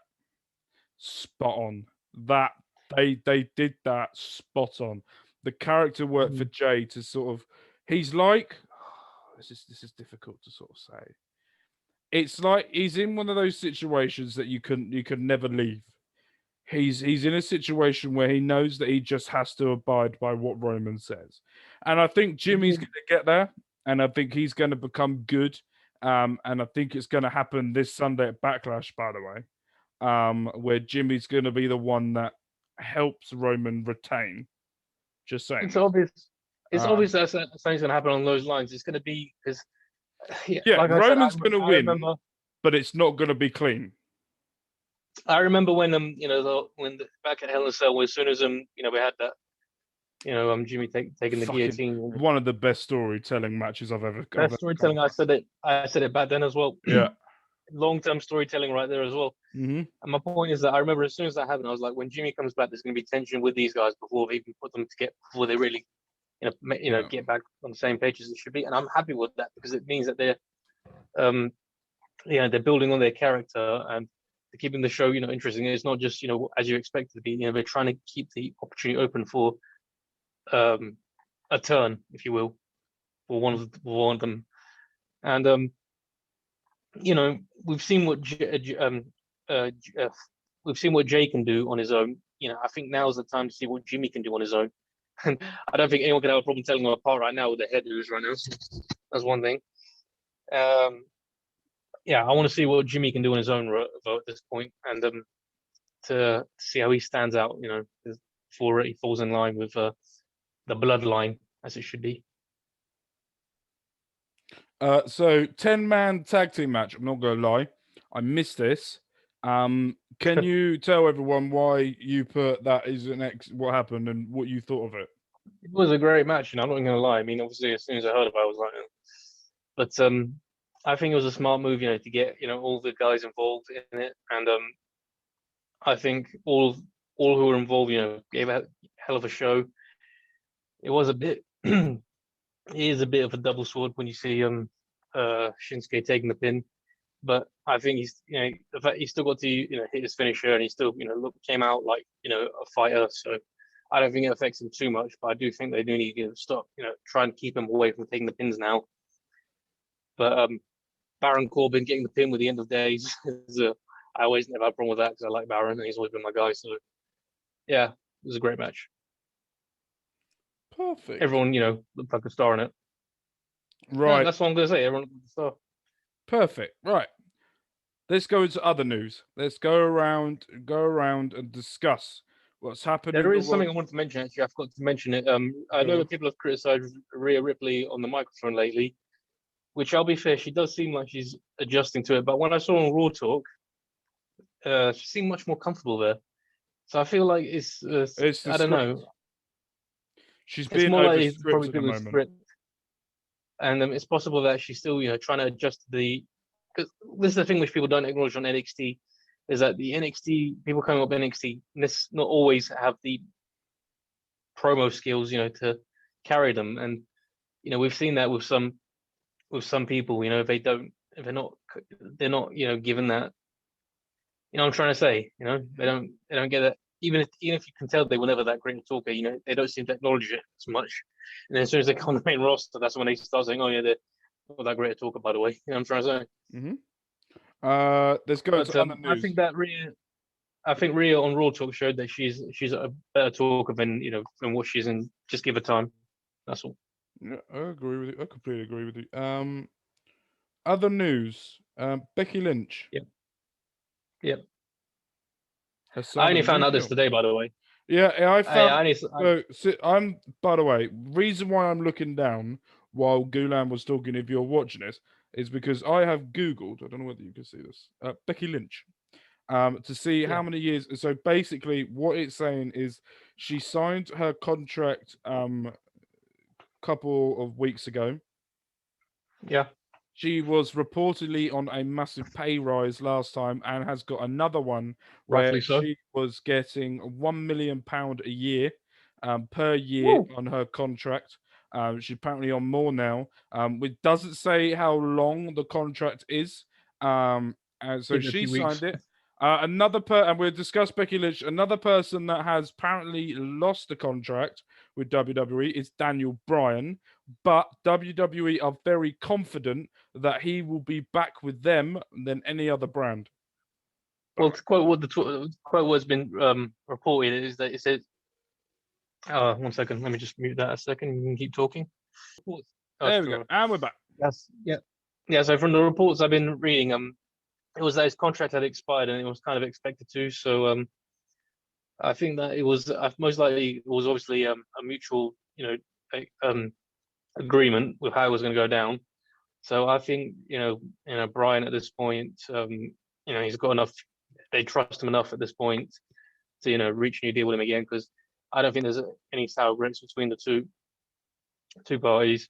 spot on. That they did that spot on. The character work for Jay to sort of, he's like, this is difficult to sort of say. It's like he's in one of those situations that you could never leave. He's in a situation where he knows that he just has to abide by what Roman says, and I think Jimmy's going to get there, and I think he's going to become good, and I think it's going to happen this Sunday at Backlash, by the way, where Jimmy's going to be the one that helps Roman retain. Just saying. It's obvious. It's obvious that something's going to happen on those lines. It's going to be because like Roman's going to win, but it's not going to be clean. I remember when back at Hell in a Cell, as soon as we had that, Jimmy taking the guillotine. One of the best storytelling matches I've ever. Best storytelling. I said it back then as well. Yeah. Long-term storytelling right there as well. Mm-hmm. And my point is that I remember as soon as that happened, I was like, when Jimmy comes back, there's going to be tension with these guys before they even before they really, get back on the same page as it should be. And I'm happy with that because it means that they're building on their character and keeping the show, interesting. It's not just, as you expect it to be. They're trying to keep the opportunity open for a turn, if you will, for one of them. And we've seen what we've seen what Jay can do on his own. I think now's the time to see what Jimmy can do on his own. And I don't think anyone can have a problem telling them apart right now with the head who's right now. That's one thing. I want to see what Jimmy can do on his own at this point, and to see how he stands out. Before he falls in line with the bloodline as it should be. So 10-man tag team match. I'm not going to lie, I missed this. Can you tell everyone why you put that as what happened and what you thought of it? It was a great match, and I'm not going to lie. I mean, obviously, as soon as I heard about it, I was like, but I think it was a smart move, to get all the guys involved in it, and I think all who were involved, gave a hell of a show. It was a bit, it is a bit of a double sword when you see Shinsuke taking the pin, but I think he's, the fact he still got to hit his finisher, and he still came out like a fighter. So I don't think it affects him too much, but I do think they do need to stop, try and keep him away from taking the pins now. But Baron Corbin getting the pin with the end of days I always never had a problem with that because I like Baron and he's always been my guy. So yeah, it was a great match. Perfect. Everyone, looked like a star in it. Right. No, that's what I'm going to say. Everyone looked like a star. Perfect. Right. Let's go into other news. Let's go around and discuss what's happening. There is something I wanted to mention, actually. I forgot to mention it. I know that people have criticized Rhea Ripley on the microphone lately, which, I'll be fair, she does seem like she's adjusting to it. But when I saw on Raw Talk, she seemed much more comfortable there. So I feel like it's I don't know. She's being over-scripted at the moment. Script. And it's possible that she's still, trying to adjust because this is the thing which people don't acknowledge on NXT, is that the NXT, people coming up NXT, not always have the promo skills, to carry them. And, we've seen that with some people, they're not, given that, I'm trying to say, they don't get that. Even if you can tell they were never that great a talker, they don't seem to acknowledge it as much. And then as soon as they come on the main roster, that's when they start saying, "Oh yeah, they're not that great a talker, by the way." You know what I'm trying to say? Mm-hmm. Let's go to other news. I think Rhea on Raw Talk showed that she's a better talker than what she's in. Just give her time. That's all. Yeah, I agree with you. I completely agree with you. Other news. Becky Lynch. Yep. I only found out this today, by the way. Yeah, I found. I'm. By the way, reason why I'm looking down while Gulan was talking, if you're watching this, is because I have Googled. I don't know whether you can see this. Becky Lynch. To see how many years. So basically, what it's saying is she signed her contract couple of weeks ago. Yeah. She was reportedly on a massive pay rise last time and has got another one where she was getting £1 million a year per year on her contract. She's apparently on more now. It doesn't say how long the contract is. And so she signed it. And we'll discuss Becky Lynch. Another person that has apparently lost the contract with WWE is Daniel Bryan, but WWE are very confident that he will be back with them than any other brand. Well, to quote what's been reported is that it says, 1 second, let me just mute that a second. You can keep talking. There we go, and we're back. Yes, yeah. So from the reports I've been reading, it was that his contract had expired and it was kind of expected to. So I think that it was most likely it was obviously a mutual, agreement with how it was going to go down. So I think Bryan at this point, he's got enough. They trust him enough at this point to reach a new deal with him again, because I don't think there's any sour grapes between the two parties.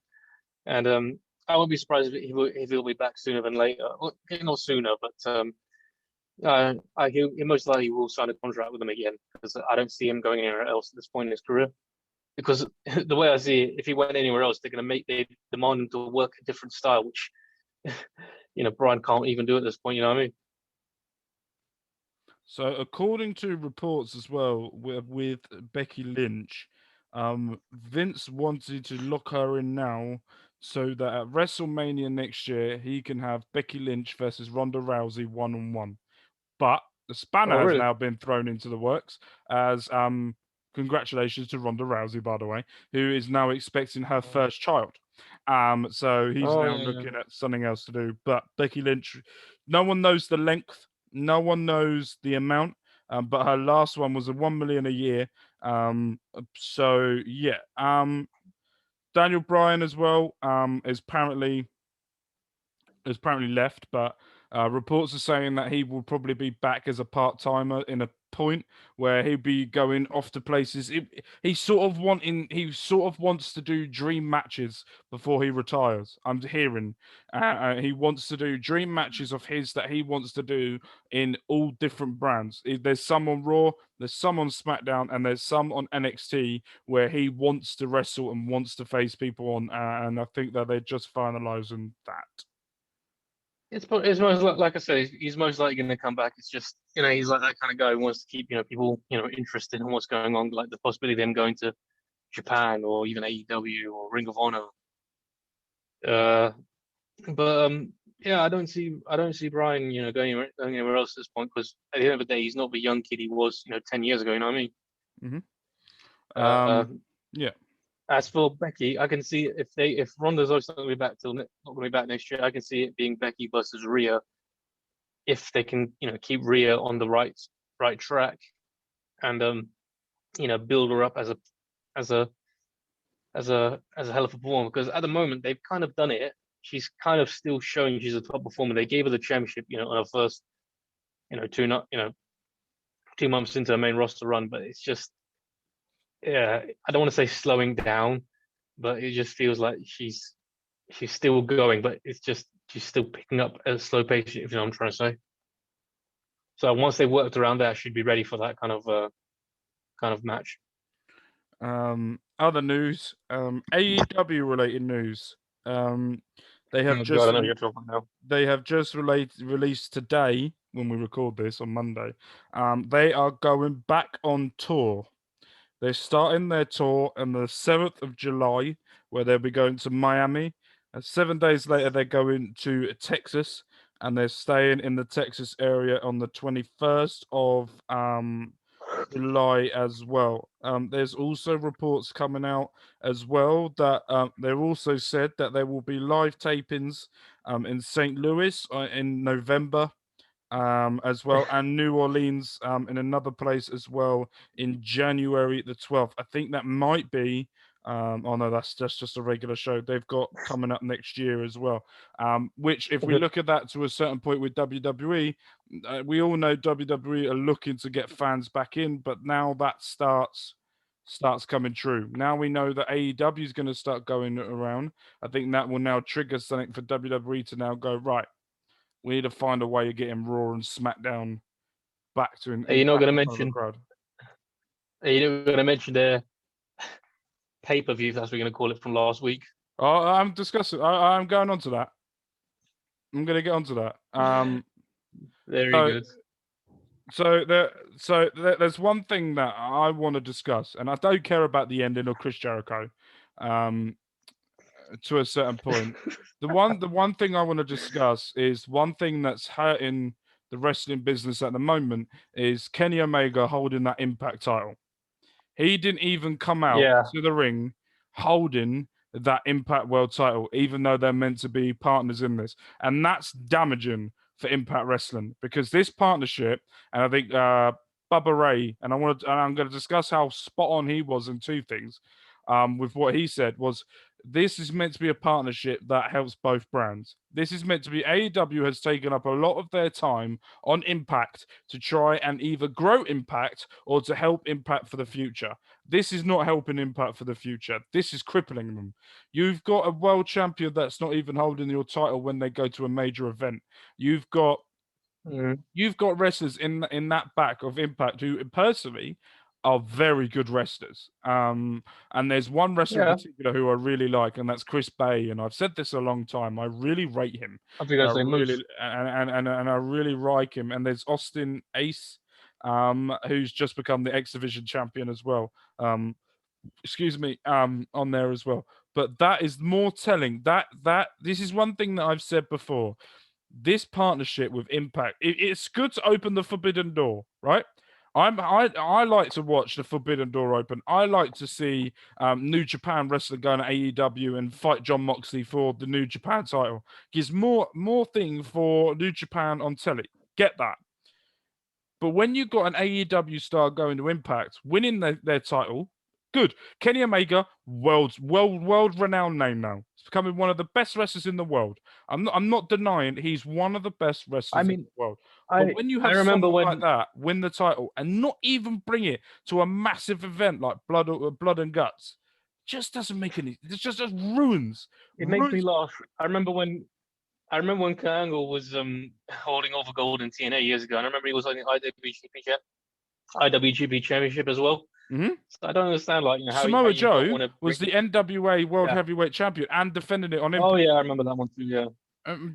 And I won't be surprised if he'll be back sooner than later. Well, not sooner, but he most likely will sign a contract with them again, because I don't see him going anywhere else at this point in his career. Because the way I see it, if he went anywhere else, they demand him to work a different style, which Bryan can't even do at this point. You know what I mean? So, according to reports as well, with Becky Lynch, Vince wanted to lock her in now so that at WrestleMania next year he can have Becky Lynch versus Ronda Rousey 1-on-1. But the spanner Oh, has really? now been thrown into the works as congratulations to Ronda Rousey, by the way, who is now expecting her first child. So he's Oh, now yeah, yeah. looking at something else to do. But Becky Lynch, no one knows the length, no one knows the amount. But her last one was a 1 million a year. So yeah. Daniel Bryan as well. Is apparently left, but reports are saying that he will probably be back as a part timer in a point where he'll be going off to places. He sort of wants to do dream matches before he retires. I'm hearing he wants to do dream matches of his that he wants to do in all different brands. There's some on Raw, there's some on SmackDown, and there's some on NXT where he wants to wrestle and wants to face people on. And I think that they're just finalizing that. It's most like I said, he's most likely going to come back. It's just he's like that kind of guy who wants to keep people interested in what's going on, like the possibility of them going to Japan or even AEW or Ring of Honor. Uh, but yeah, I don't see Brian going anywhere else at this point because at the end of the day, he's not the young kid he was 10 years ago. You know what I mean? Hmm. Uh, Yeah. as for Becky, I can see if Ronda's also not going to be back not going to be back next year, I can see it being Becky versus Rhea if they can keep Rhea on the right track and build her up as a as a hell of a performer because at the moment they've kind of done it. She's kind of still showing she's a top performer. They gave her the championship, on her first, two not 2 months into her main roster run, but it's just yeah, I don't want to say slowing down, but it just feels like she's still going, but it's just she's still picking up at a slow pace, if you know what I'm trying to say. So once they've worked around that, she'd be ready for that kind of match. Other news, AEW related news. Um, they have Oh God, I just know re- you're talking now. they have just released today when we record this on Monday. They are going back on tour. They're starting their tour on the 7th of July, where they'll be going to Miami. And 7 days later, they're going to Texas, and they're staying in the Texas area on the 21st of July as well. There's also reports coming out as well that they've also said that there will be live tapings in St. Louis in November as well, and New Orleans in another place as well in January the 12th. I think that might be. Oh no, that's just a regular show they've got coming up next year as well. Which, if we look at that to a certain point with WWE, we all know WWE are looking to get fans back in, but now that starts coming true. Now we know that AEW is going to start going around. I think that will now trigger something for WWE to now go right. We need to find a way of getting Raw and SmackDown back to Are you not back going to in front of the mention? crowd. Are you not going to mention the pay-per-view? If that's what we're going to call it from last week. Oh, I'm discussing. I'm going on to that. I'm going to get onto that. Very So, good. there's one thing that I want to discuss, and I don't care about the ending of Chris Jericho, um, to a certain point. The one thing I want to discuss is one thing that's hurting the wrestling business at the moment is Kenny Omega holding that Impact title. He didn't even come out Yeah, to the ring holding that Impact World title, even though they're meant to be partners in this. And that's damaging for Impact Wrestling because this partnership, and I think Bubba Ray, and I'm going to discuss how spot on he was in two things. With what he said was this is meant to be a partnership that helps both brands. This is meant to be AEW has taken up a lot of their time on Impact to try and either grow Impact or to help Impact for the future. This is not helping Impact for the future. This is crippling them. You've got a world champion that's not even holding your title when they go to a major event. You've got mm, you've got wrestlers in that back of Impact who personally are very good wrestlers. And there's one wrestler in yeah. particular who I really like, and that's Chris Bay. And I've said this a long time. I really rate him. I think And I that's a really Moose. and I really like him. And there's Austin Ace. who's just become the X Division champion as well. On there as well. But that is more telling. That this is one thing that I've said before. This partnership with Impact, it's good to open the forbidden door, right? I like to watch the forbidden door open. I like to see New Japan wrestler going to AEW and fight John Moxley for the New Japan title. Gives more thing for New Japan on telly. Get that. But when you've got an AEW star going to Impact, winning their title, good. Kenny Omega, world renowned name now. He's becoming one of the best wrestlers in the world. I'm not denying he's one of the best wrestlers in the world. But when you have remember someone when like that win the title and not even bring it to a massive event like Blood and Guts, just doesn't make any. It just ruins. it makes me laugh. I remember when Kurt Angle was holding over gold in TNA years ago, and I remember he was on the IWGP Championship as well. Mm-hmm. So I don't understand, like, how Samoa how Joe was the NWA World Heavyweight Champion and defending it on Impact. Oh yeah, I remember that one too. Yeah.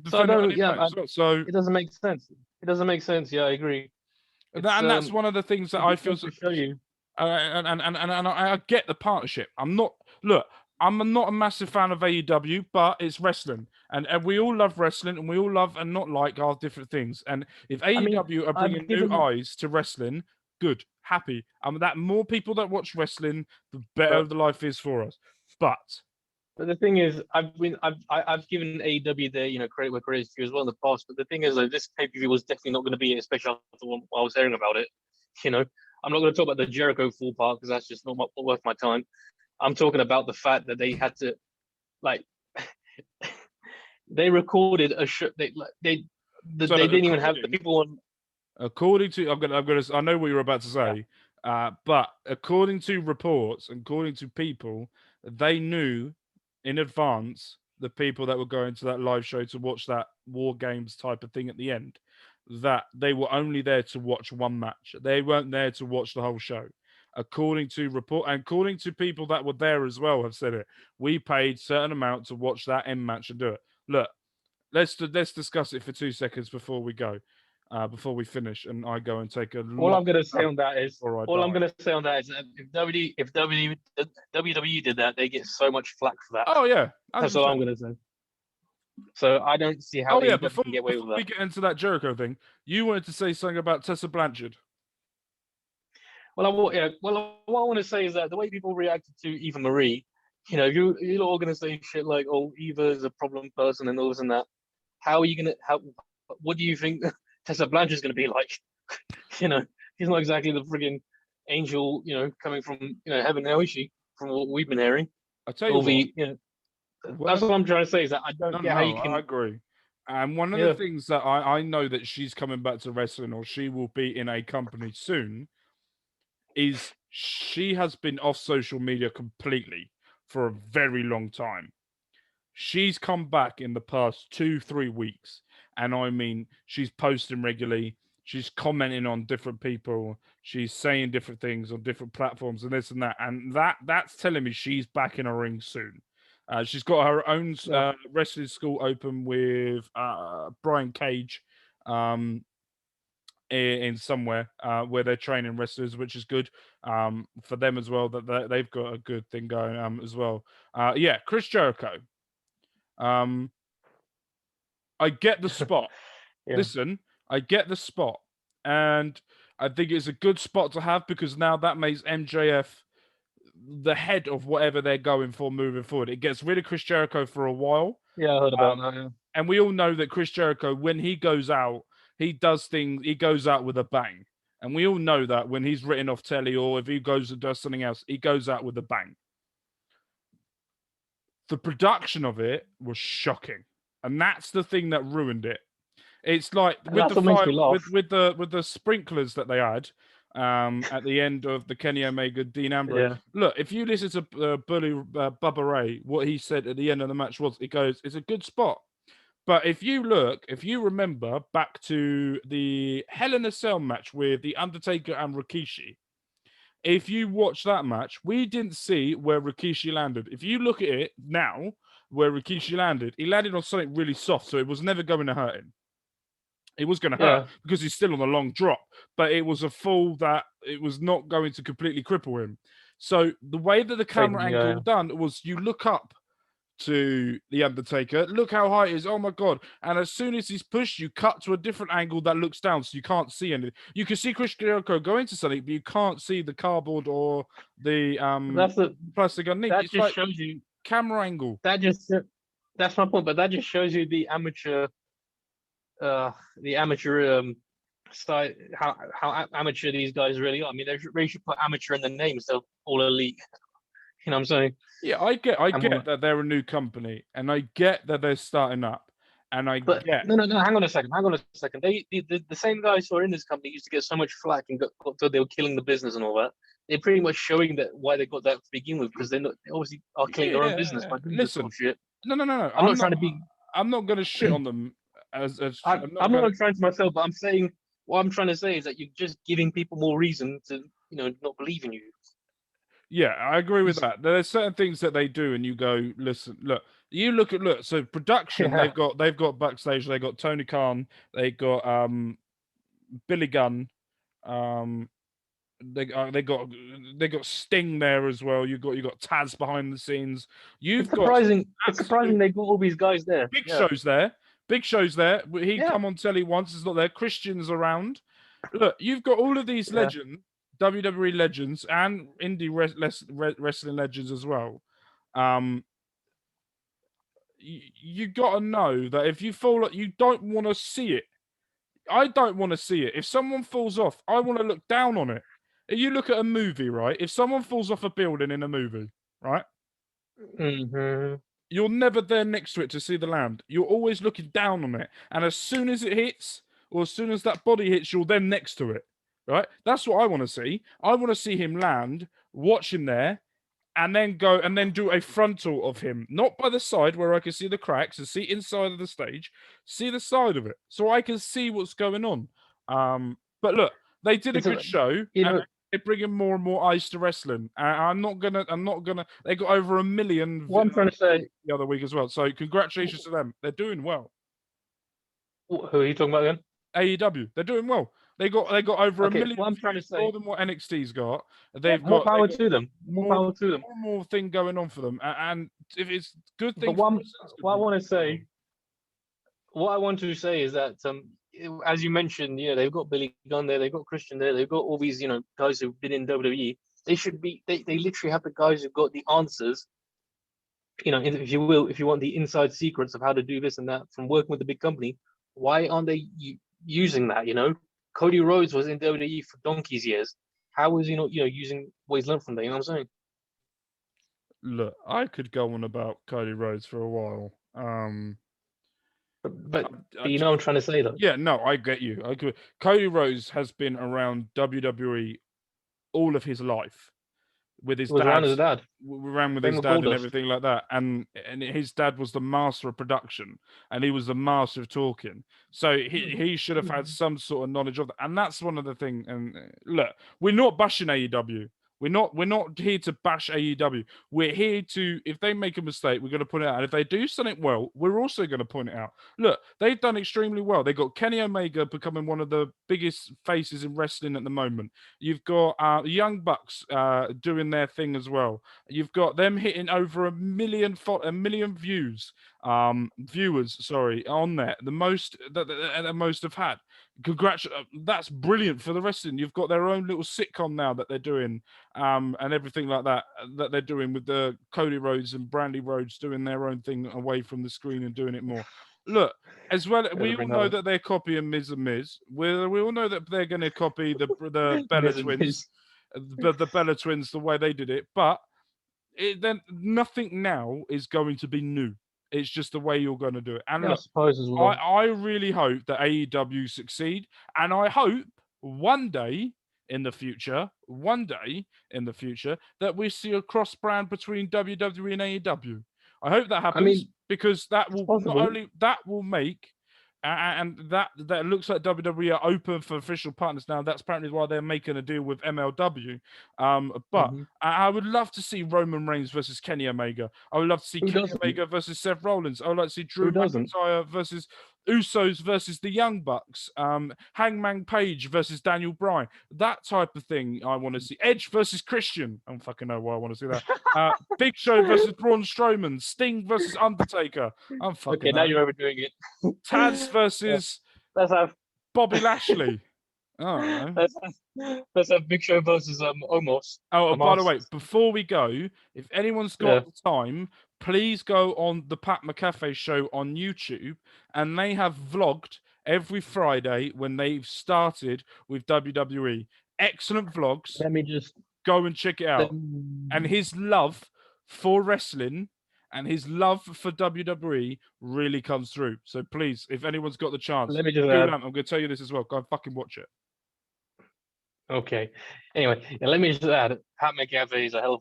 So it doesn't make sense. It doesn't make sense. Yeah, I agree. And that's one of the things that I feel to show you. And I get the partnership. I'm not a massive fan of AEW, but it's wrestling, and we all love wrestling, and we all love and not like our different things. And if AEW are bringing new eyes to wrestling, good, happy. That more people that watch wrestling, the better the life is for us. But the thing is, I've given AEW their credit where credit's due as well in the past. But the thing is, this pay-per-view was definitely not going to be it, especially after when I was hearing about it. I'm not going to talk about the Jericho full part because that's just not worth my time. I'm talking about the fact that they had to, they recorded a show. They didn't even have the people on. According to, I know what you're about to say, but according to reports and according to people, they knew in advance the people that were going to that live show to watch that War Games type of thing at the end, that they were only there to watch one match. They weren't there to watch the whole show. According to report and according to people that were there as well have said it. We paid certain amount to watch that end match and do it. Look, let's discuss it for 2 seconds before we go. Before we finish, and I go and take a look. All I'm going to say on that is that if WWE did that, they get so much flack for that. Oh yeah, that's all I'm going to say. So I don't see how. Before we get into that Jericho thing, you wanted to say something about Tessa Blanchard. Well, what I want to say is that the way people reacted to Eva Marie, if you're all going to say shit like, "Oh, Eva is a problem person" and all this and that, how are you going to? What do you think Tessa Blanchard's going to be like? She's not exactly the friggin' angel, coming from heaven. How is she? From what we've been hearing, I tell you that's what I'm trying to say is that I don't get how you can. I agree. And one of the things that I know that she's coming back to wrestling, or she will be in a company soon, is she has been off social media completely for a very long time. She's come back in the past 2-3 weeks, and I mean, she's posting regularly. She's commenting on different people. She's saying different things on different platforms and this and that. And that's telling me she's back in a ring soon. She's got her own wrestling school open with Brian Cage in somewhere where they're training wrestlers, which is good for them as well. That they've got a good thing going as well. Chris Jericho. I get the spot. Listen, I get the spot, and I think it's a good spot to have because now that makes MJF the head of whatever they're going for moving forward. It gets rid of Chris Jericho for a while. Yeah, I heard about that. Yeah. And we all know that Chris Jericho, when he goes out, he does things. He goes out with a bang, and we all know that when he's written off telly or if he goes and does something else, he goes out with a bang. The production of it was shocking, and that's the thing that ruined it. It's like with the sprinklers that they had at the end of the Kenny Omega Dean Ambrose. Yeah. Look, if you listen to Bubba Ray, what he said at the end of the match was, it goes, "It's a good spot." But if you remember back to the Hell in a Cell match with The Undertaker and Rikishi, if you watch that match, we didn't see where Rikishi landed. If you look at it now, where Rikishi landed, he landed on something really soft, so it was never going to hurt him. It was going to Yeah. hurt because he's still on a long drop, but it was a fall that it was not going to completely cripple him. So the way that the camera Fading, angle done was you look up to the Undertaker, look how high it is, oh my god, and as soon as he's pushed, you cut to a different angle that looks down, so you can't see anything. You can see Chris Jericho go into something, but you can't see the cardboard or the plastic underneath. That It's just like shows you camera angle. That's my point, but that just shows you the amateur side, how amateur these guys really are. I mean, they should put amateur in the name instead of all elite. You know what I'm saying? Yeah, I get that they're a new company, and I get that they're starting up, and no, hang on a second. The same guys who are in this company used to get so much flack and got told they were killing the business and all that. They're pretty much showing that why they got that to begin with, because they obviously are killing their own business by doing this bullshit. No. I'm not trying to be. I'm not going to shit on them. I'm not trying to myself, but I'm saying what I'm trying to say is that you're just giving people more reason to, not believe in you. Yeah, I agree with that. There's certain things that they do, and you go, listen, look. You look. So production, Yeah. they've got backstage. They got Tony Khan. They got Billy Gunn. They got Sting there as well. You got Taz behind the scenes. It's surprising they got all these guys there. Big Show's there. He come on telly once. It's not there. Christian's around. Look, you've got all of these legends, WWE legends, and indie wrestling legends as well. You got to know that if you fall, you don't want to see it. I don't want to see it. If someone falls off, I want to look down on it. If you look at a movie, right? If someone falls off a building in a movie, right? Mm-hmm. You're never there next to it to see the land. You're always looking down on it. And as soon as it hits, or as soon as that body hits, you're then next to it, right? That's what I want to see. I want to see him land, watch him there, and then go and then do a frontal of him, not by the side where I can see the cracks and see inside of the stage, see the side of it, so I can see what's going on. But look, they did a good show. They're bringing more and more eyes to wrestling. I'm not gonna. They got over 1 million. What I'm trying to say the other week as well. So congratulations to them. They're doing well. Who are you talking about again? AEW. They're doing well. They got over 1 million. What I'm trying to say, more than what NXT's got. They've more got power to them. More power to them. More thing going on for them. And if it's good thing. But what I want to say is that as you mentioned, they've got Billy Gunn there, they've got Christian there, they've got all these, guys who've been in WWE. They should be. They literally have the guys who've got the answers. If you will, if you want the inside secrets of how to do this and that from working with a big company, why aren't they using that? Cody Rhodes was in WWE for donkey's years. How is he not, using what he's learned from there? You know what I'm saying? Look, I could go on about Cody Rhodes for a while. But you know what I'm trying to say, though. Yeah, no, I get you. Cody Rhodes has been around WWE all of his life. With his dad, around his dad. Around with his dad and everything like that. And his dad was the master of production, and he was the master of talking. So he should have had some sort of knowledge of that. And that's one of the things. And look, we're not bashing AEW. We're not here to bash AEW. We're here to, if they make a mistake, we're going to point it out. And if they do something well, we're also going to point it out. Look, they've done extremely well. They got Kenny Omega becoming one of the biggest faces in wrestling at the moment. You've got Young Bucks doing their thing as well. You've got them hitting over 1 million viewers on there. The most that the most have had. That's brilliant for the wrestling. You've got their own little sitcom now that they're doing, and everything like that they're doing with the Cody Rhodes and Brandy Rhodes doing their own thing away from the screen and doing it more. Look, as well, we all know that they're copying Miz and Miz. We all know that they're going to copy the Bella Twins, the Bella Twins, the way they did it. But then nothing now is going to be new. It's just the way you're going to do it. And I suppose as well. I really hope that AEW succeed. And I hope one day in the future, that we see a cross brand between WWE and AEW. I hope that happens because that will not only make and that looks like WWE are open for official partners now. That's apparently why they're making a deal with MLW. But I would love to see Roman Reigns versus Kenny Omega. I would love to see Kenny Omega versus Seth Rollins. I would like to see Drew McIntyre versus Usos versus the Young Bucks, Hangman Page versus Daniel Bryan, that type of thing. I want to see Edge versus Christian. I don't fucking know why I want to see that. Big Show versus Braun Strowman, Sting versus Undertaker. I'm fucking. Okay, now you're overdoing it. Taz versus Let's have Bobby Lashley. I don't know. let's have Big Show versus Omos. Oh, by the way, before we go, if anyone's got the time, please go on the Pat McAfee show on YouTube, and they have vlogged every Friday when they've started with WWE. Excellent vlogs. Let me just go and check it out. And his love for wrestling and his love for WWE really comes through. So please, if anyone's got the chance, let me just I'm going to tell you this as well. Go and fucking watch it. Okay. Anyway, let me just add, Pat McAfee is a hell of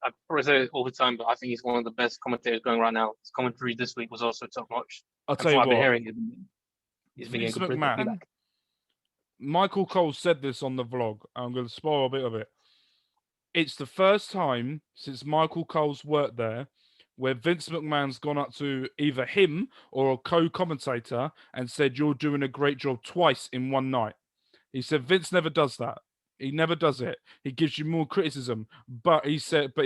I probably say it all the time, but I think he's one of the best commentators going right now. His commentary this week was also top notch. I'll tell you what. I've been hearing, he's been getting good feedback. Michael Cole said this on the vlog. I'm going to spoil a bit of it. It's the first time since Michael Cole's worked there where Vince McMahon's gone up to either him or a co-commentator and said, "You're doing a great job," twice in one night. He said Vince never does that. He never does it. He gives you more criticism. But he said, but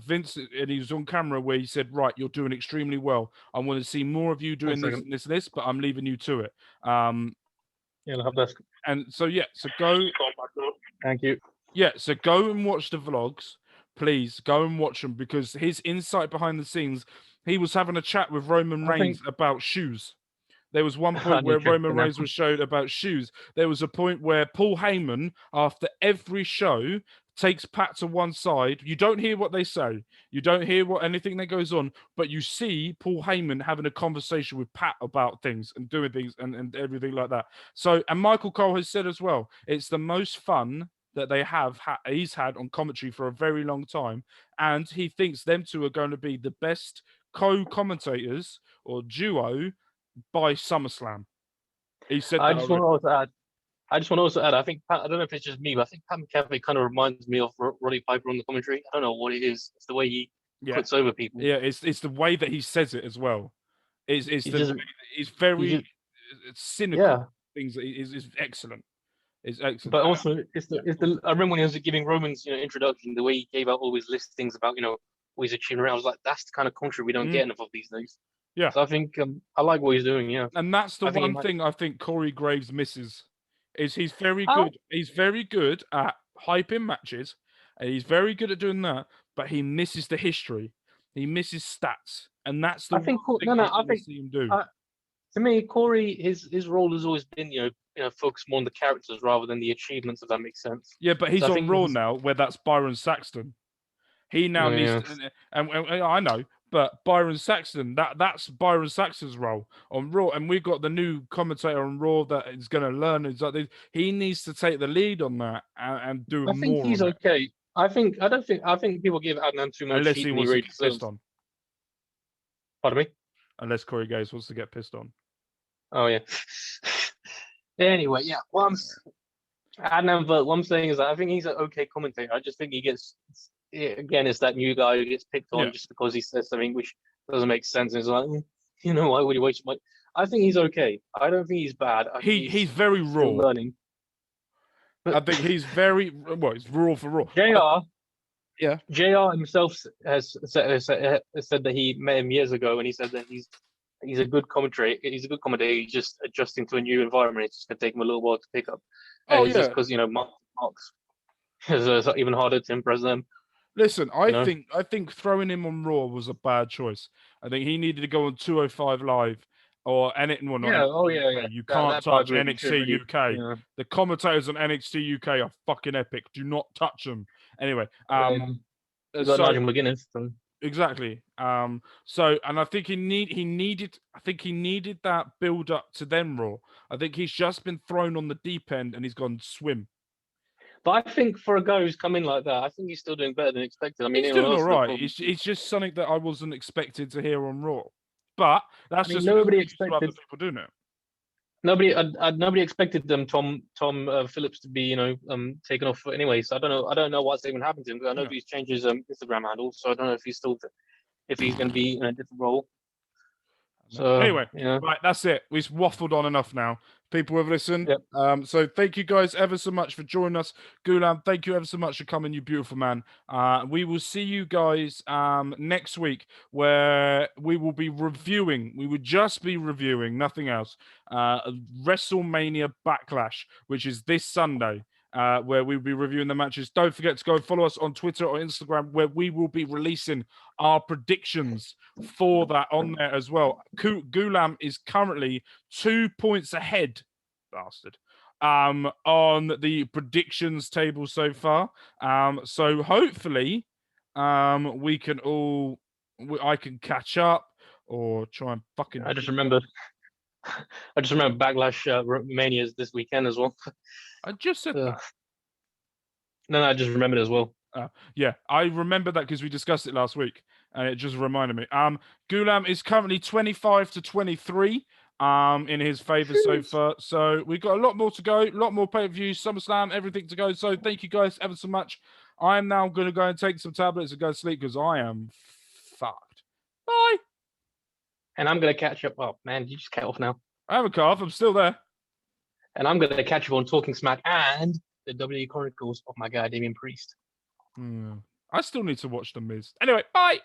Vince, and he was on camera where he said, "Right, you're doing extremely well. I want to see more of you doing this, but I'm leaving you to it." Yeah, I'll have that. And so so go. Thank you. Yeah, so go and watch the vlogs. Please go and watch them, because his insight behind the scenes, he was having a chat with Roman Reigns about shoes. There was one point where Roman Reigns was showed about shoes. There was a point where Paul Heyman, after every show, takes Pat to one side. You don't hear what they say. You don't hear anything that goes on, but you see Paul Heyman having a conversation with Pat about things and doing things and everything like that. So, and Michael Cole has said as well, it's the most fun that they he's had on commentary for a very long time, and he thinks them two are going to be the best co-commentators or duo by SummerSlam. He said I just want to also add, I think Pat, I don't know if it's just me, but I think Pat McAfee kind of reminds me of Roddy Piper on the commentary. I don't know what it is. It's the way he puts over people. Yeah, it's the way that he says it as well. It's very cynical. Yeah. Things is excellent. It's excellent. But also, I remember when he was giving Roman's introduction, the way he gave out all his listings about what he's achieving. I was like, that's the kind of commentary we don't get enough of these days. Yeah. So I think I like what he's doing. Yeah. And that's the one thing I think Corey Graves misses, is he's very good. He's very good at hyping matches, and he's very good at doing that. But he misses the history. He misses stats, and that's the thing I think see him do. To me, Corey, his role has always been, focus more on the characters rather than the achievements, if that makes sense. Yeah, but he's on Raw now, where that's Byron Saxton. He now needs to, and I know, but Byron Saxton, that's Byron Saxton's role on Raw, and we've got the new commentator on Raw that is going to learn. He needs to take the lead on that and do more. I think he's okay. I think people give Adnan too much. Unless he wants to get pissed on. Pardon me? Unless Corey Graves wants to get pissed on. Oh yeah. Anyway, yeah. What I'm saying is that I think he's an okay commentator. I just think he gets, again, it's that new guy who gets picked on just because he says something which doesn't make sense. And it's like, why would you waste your money? I think he's okay. I don't think he's bad. He's very raw. Learning. I think he's very it's raw for raw. JR. Yeah. JR himself has said that he met him years ago, and he said that he's a good commentator. He's a good commentator. He's just adjusting to a new environment. It's just gonna take him a little while to pick up. Just because Marks is even harder to impress them. Listen, I think throwing him on Raw was a bad choice. I think he needed to go on 205 Live or NXT. You can't touch NXT UK. Yeah. The commentators on NXT UK are fucking epic. Do not touch them. Anyway, Nigel McGuinness. So. Exactly. So, and I think he needed that build up to them Raw. I think he's just been thrown on the deep end and he's gone swim. But I think for a guy who's come in like that, I think he's still doing better than expected. I mean, he's doing all right. It's just something that I wasn't expected to hear on Raw. But that's just nobody expected other people doing it. Nobody expected Tom Phillips to be taken off anyway. So I don't know what's even happened to him. I know he's changed his Instagram handle, so I don't know if he's going to be in a different role. So Anyway, yeah, right, that's it. We've waffled on enough now. People have listened. Yep. So thank you guys ever so much for joining us. Gulam, thank you ever so much for coming, you beautiful man. We will see you guys next week, where we will be reviewing. We will just be reviewing, nothing else. WrestleMania Backlash, which is this Sunday. Where we'll be reviewing the matches. Don't forget to go and follow us on Twitter or Instagram, where we will be releasing our predictions for that on there as well. Gulam is currently 2 points ahead, bastard, on the predictions table so far. So hopefully, we can all, I can catch up or try and fucking. I just remembered. I just remember Backlash Mania is this weekend as well. I just said that. No, I just remembered as well. Yeah, I remember that because we discussed it last week, and it just reminded me. Gulam is currently 25 to 23 in his favor so far. So we've got a lot more to go, a lot more pay-per-views, SummerSlam, everything to go. So thank you guys ever so much. I am now going to go and take some tablets and go to sleep because I am fucked. Bye. And I'm gonna catch up. Oh man, you just cut off now. I have a cough. I'm still there. And I'm gonna catch up on Talking Smack and the WWE Chronicles of my guy Damian Priest. I still need to watch The Miz. Anyway, bye.